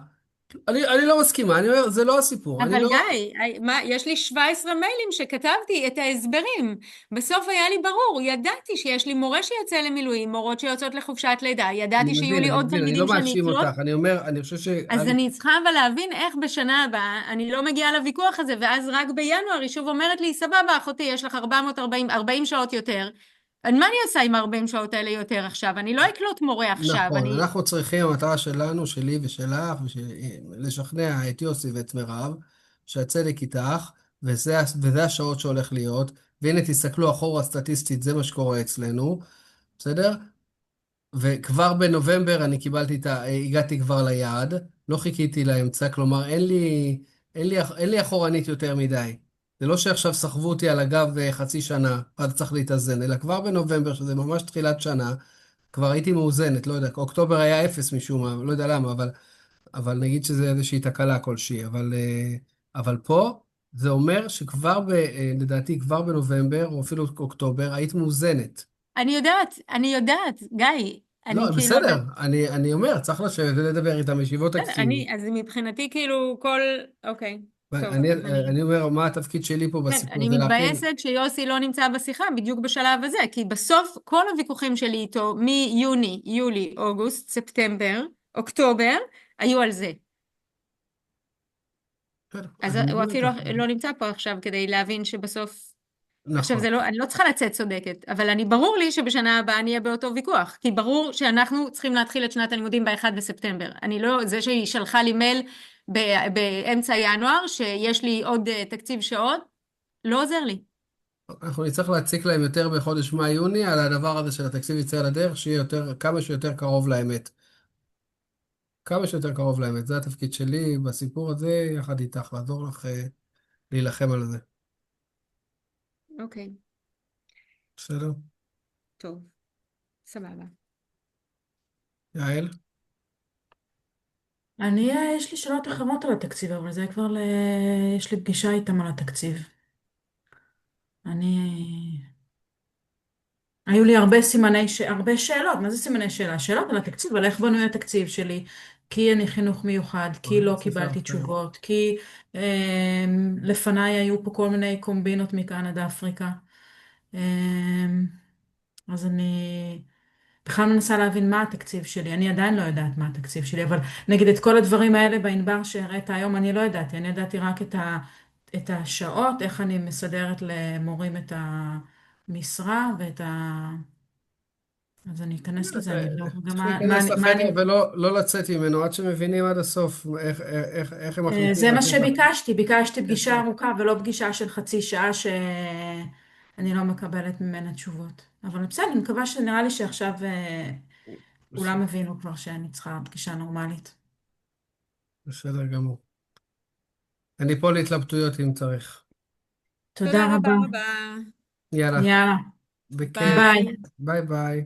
A: אני לא מסכימה, אני אומר, זה לא הסיפור. אני
C: אבל
A: לא...
C: גיא, יש לי 17 מיילים שכתבתי את ההסברים. בסוף היה לי ברור, ידעתי שיש לי מורה שיוצא למילואים, מורות שיוצאות לחופשת לידה, ידעתי שיהיו לי עוד
A: אני לא
C: תלמידים שאני
A: מאשים
C: אקלוט.
A: אותך, אני אומר, אני חושב ש...
C: אז אני צריכה אבל להבין איך בשנה הבאה, אני לא מגיעה לוויכוח הזה, ואז רק בינואר היא שוב אומרת לי, סבבה, אחותי, יש לך 40 שעות יותר. מה אני עושה עם 40 שעות האלה יותר עכשיו? אני לא אקלוט מורה עכשיו.
A: נכון, אנחנו צריכים, המטרה שלנו, שלי ושלך, לשכנע את יוסי ואת מירב, שהצדק איתך, וזה השעות שהולך להיות, והנה תסתכלו אחורה סטטיסטית, זה מה שקורה אצלנו, בסדר? וכבר בנובמבר אני הגעתי כבר ליעד, לא חיכיתי לאמצע, כלומר אין לי אחורנית יותר מדי. זה לא שעכשיו סחבו אותי על הגב חצי שנה, אז צריך להתאזן, אלא כבר בנובמבר, שזה ממש תחילת שנה, כבר הייתי מאוזנת, לא יודע, אוקטובר היה אפס משום מה, לא יודע למה, אבל נגיד שזה איזושהי תקלה כלשהי, אבל פה זה אומר שכבר, לדעתי, כבר בנובמבר, או אפילו אוקטובר, היית מאוזנת.
C: אני יודעת, גיא, אני
A: לא,
C: כאילו...
A: בסדר, אני אומר, צריך לשבת ולדבר איתם בישיבות תקציב.
C: אז מבחינתי כאילו אוקיי, טוב,
A: אני אומר, מה התפקיד שלי פה
C: כן,
A: בסיפור?
C: אני
A: זה להכין.
C: מתבאסת שיוסי לא נמצא בשיחה בדיוק בשלב הזה, כי בסוף כל הוויכוחים שלי איתו מיוני, יולי, אוגוסט, ספטמבר, אוקטובר, היו על זה.
A: בסדר,
C: אז
A: אני
C: הוא
A: אומר
C: אפילו
A: לך.
C: לא נמצא פה עכשיו כדי להבין שבסוף... עכשיו
A: נכון.
C: אני לא צריכה לצאת צודקת, אבל ברור לי שבשנה הבאה נהיה באותו ויכוח, כי ברור שאנחנו צריכים להתחיל את שנת הלימודים ב-1 בספטמבר. אני לא, זה שהיא שלחה לי מייל באמצע ינואר, שיש לי עוד תקציב שעות, לא עוזר לי.
A: אנחנו נצטרך להציק להם יותר בחודש מאי-יוני על הדבר הזה של התקציב יצא לדרך, שיהיה כמה שיותר קרוב לאמת. כמה שיותר קרוב לאמת. זה התפקיד שלי בסיפור הזה, יחד איתך, לעזור לך להילחם על זה.
C: אוקיי,
A: בסדר?
C: טוב, סבבה.
A: יעל?
F: יש לי שאלות אחרות על התקציב, אבל זה כבר יש לי פגישה איתם על התקציב. היו לי הרבה שאלות. מה זה סימני שאלה? שאלות על התקציב, על איך בנוי התקציב שלי, כי אני חינוך מיוחד, כי לא קיבלתי תשובות, כי לפניי היו פה כל מיני קומבינות מכאן עד אפריקה. אז אני בכלל מנסה להבין מה התקציב שלי. אני עדיין לא יודעת מה התקציב שלי, אבל נגיד את כל הדברים האלה בענבר שהראית היום, אני לא ידעתי. אני ידעתי רק את השעות, איך אני מסדרת למורים את המשרה אז אני אכנס לזה, אני אבדוק גם
A: צריך להיכנס לחדר ולא לא לצאת ממנו עד שמבינים עד הסוף איך הם מחליטים.
F: זה מה שביקשתי, ביקשתי פגישה ארוכה ולא פגישה של חצי שעה שאני לא מקבלת ממנה תשובות. אבל בסדר, אני מקווה שנראה לי שעכשיו כולם הבינו כבר שאני צריכה פגישה נורמלית.
A: בסדר גמור. אני פה להתלבטויות אם צריך.
F: תודה רבה.
C: רבה.
A: יאללה.
F: יאללה.
A: בכיף.
F: ביי.
A: ביי ביי.